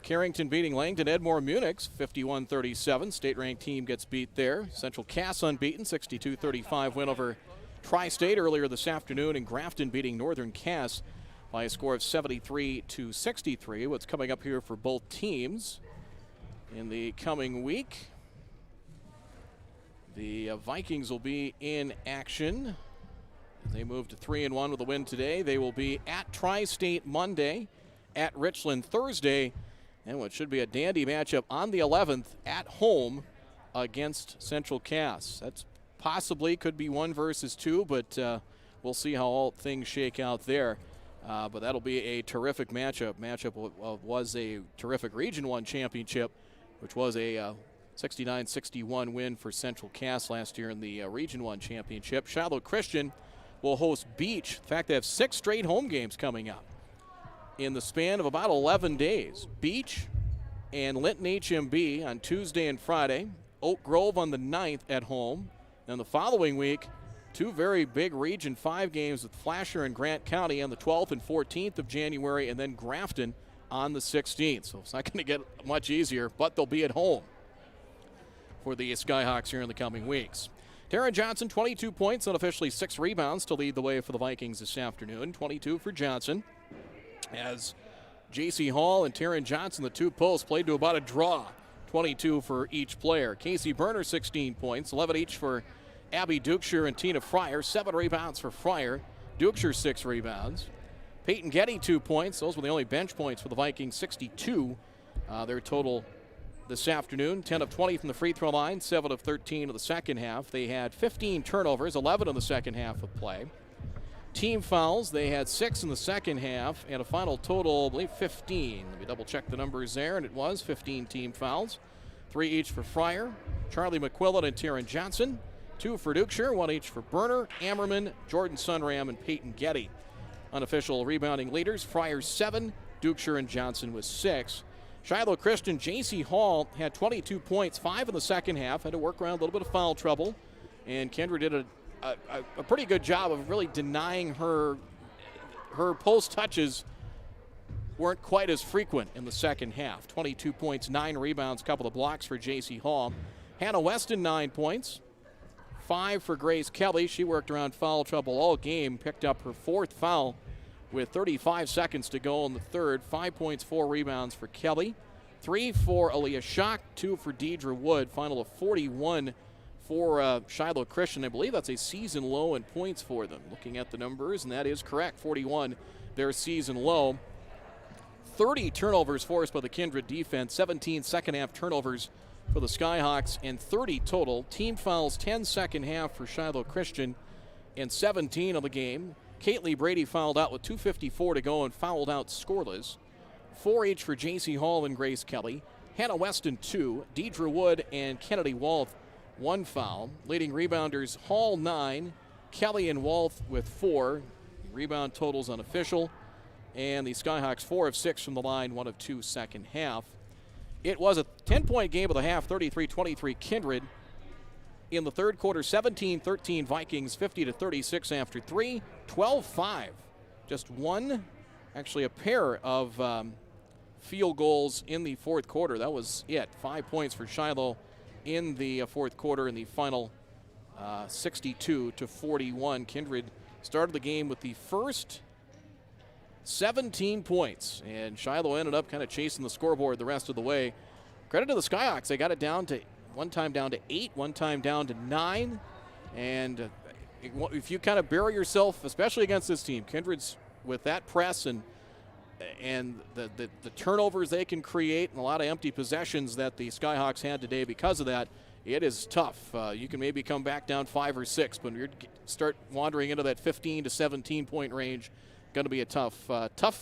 Carrington beating Langton, Edmore Munich 51-37. State-ranked team gets beat there. Central Cass unbeaten, 62-35 win over Tri-State earlier this afternoon, and Grafton beating Northern Cass by a score of 73-63. What's coming up here for both teams in the coming week? The Vikings will be in action. They move to 3-1 with a win today. They will be at Tri-State Monday, at Richland Thursday, and what should be a dandy matchup on the 11th at home against Central Cass. That's possibly could be 1 versus 2, but we'll see how all things shake out there. But that'll be a terrific matchup. Was a terrific Region 1 championship, which was a 69-61 win for Central Cass last year in the Region 1 championship. Shiloh Christian will host Beach. In fact, they have 6 straight home games coming up in the span of about 11 days. Beach and Linton HMB on Tuesday and Friday. Oak Grove on the 9th at home. And the following week, 2 very big Region 5 games with Flasher and Grant County on the 12th and 14th of January, and then Grafton on the 16th. So it's not going to get much easier, but they'll be at home for the Skyhawks here in the coming weeks. Taryn Johnson, 22 points, unofficially 6 rebounds to lead the way for the Vikings this afternoon. 22 for Johnson, as J.C. Hall and Taryn Johnson, the 2 posts, played to about a draw. 22 for each player. Casey Berner, 16 points, 11 each for Abby Dukeshire and Tina Fryer. 7 rebounds for Fryer. Dukeshire, 6 rebounds. Peyton Getty, 2 points. Those were the only bench points for the Vikings, 62. Their total this afternoon, 10 of 20 from the free throw line, 7 of 13 in the second half. They had 15 turnovers, 11 in the second half of play. Team fouls, they had 6 in the second half, and a final total, I believe, 15. Let me double check the numbers there, and it was 15 team fouls. 3 each for Fryer, Charlie McQuillan and Taryn Johnson. 2 for Dukeshire, 1 each for Berner, Ammerman, Jordan Sunram, and Peyton Getty. Unofficial rebounding leaders, Fryer 7, Dukeshire and Johnson with 6. Shiloh Christian, J.C. Hall had 22 points, 5 in the second half, had to work around a little bit of foul trouble, and Kendra did a pretty good job of really denying her post touches weren't quite as frequent in the second half. 22 points, 9 rebounds, couple of blocks for J.C. Hall. Hannah Weston, 9 points, 5 for Grace Kelly. She worked around foul trouble all game, picked up her 4th foul with 35 seconds to go in the third. 5 points, 4 rebounds for Kelly. 3 for Aaliyah Schock, 2 for Deidre Wood. Final of 41 for Shiloh Christian. I believe that's a season low in points for them. Looking at the numbers, and that is correct. 41, their season low. 30 turnovers forced by the Kindred defense. 17 second half turnovers for the Skyhawks, and 30 total. Team fouls, 10 second half for Shiloh Christian, and 17 of the game. Caitlin Brady fouled out with 2:54 to go and fouled out scoreless. 4 each for J.C. Hall and Grace Kelly. Hannah Weston 2, Deidre Wood and Kennedy Walth 1 foul. Leading rebounders Hall 9, Kelly and Walth with 4. Rebound totals unofficial. And the Skyhawks 4 of 6 from the line, 1 of 2 second half. It was a 10-point game of the half, 33-23 Kindred. In the third quarter, 17-13 Vikings, 50-36 after 3, 12-5. Just one, actually a pair of field goals in the fourth quarter. That was it. 5 points for Shiloh in the fourth quarter in the final 62-41. Kindred started the game with the first 17 points, and Shiloh ended up kind of chasing the scoreboard the rest of the way. Credit to the Skyhawks. They got it down to one time down to 8, one time down to 9. And if you kind of bury yourself, especially against this team, Kindred's with that press and the turnovers they can create and a lot of empty possessions that the Skyhawks had today because of that, it is tough. You can maybe come back down 5 or 6, but when you start wandering into that 15 to 17 point range, going to be a tough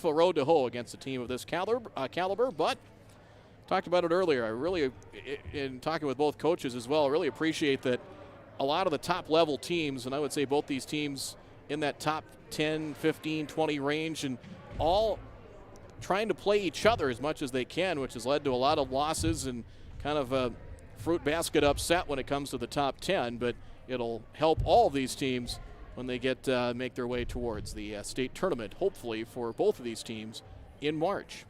road to hoe against a team of this caliber. But talked about it earlier. I really, in talking with both coaches as well, really appreciate that a lot of the top level teams, and I would say both these teams in that top 10, 15, 20 range, and all trying to play each other as much as they can, which has led to a lot of losses and kind of a fruit basket upset when it comes to the top 10. But it'll help all of these teams when they make their way towards the state tournament, hopefully for both of these teams in March.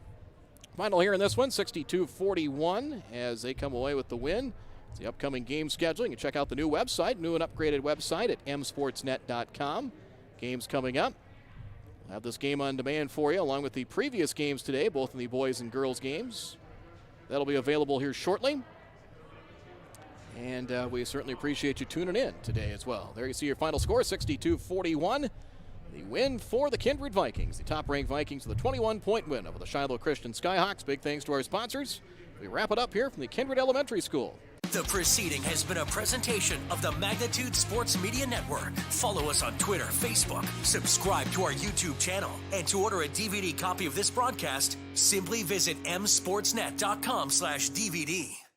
Final here in this one, 62-41 as they come away with the win. It's the upcoming game scheduling. You can check out the new website, new and upgraded website at msportsnet.com. Games coming up. We'll have this game on demand for you along with the previous games today, both in the boys and girls games. That'll be available here shortly. And we certainly appreciate you tuning in today as well. There you see your final score, 62-41. The win for the Kindred Vikings. The top-ranked Vikings with a 21-point win over the Shiloh Christian Skyhawks. Big thanks to our sponsors. We wrap it up here from the Kindred Elementary School. The proceeding has been a presentation of the Magnitude Sports Media Network. Follow us on Twitter, Facebook, subscribe to our YouTube channel, and to order a DVD copy of this broadcast, simply visit msportsnet.com/DVD.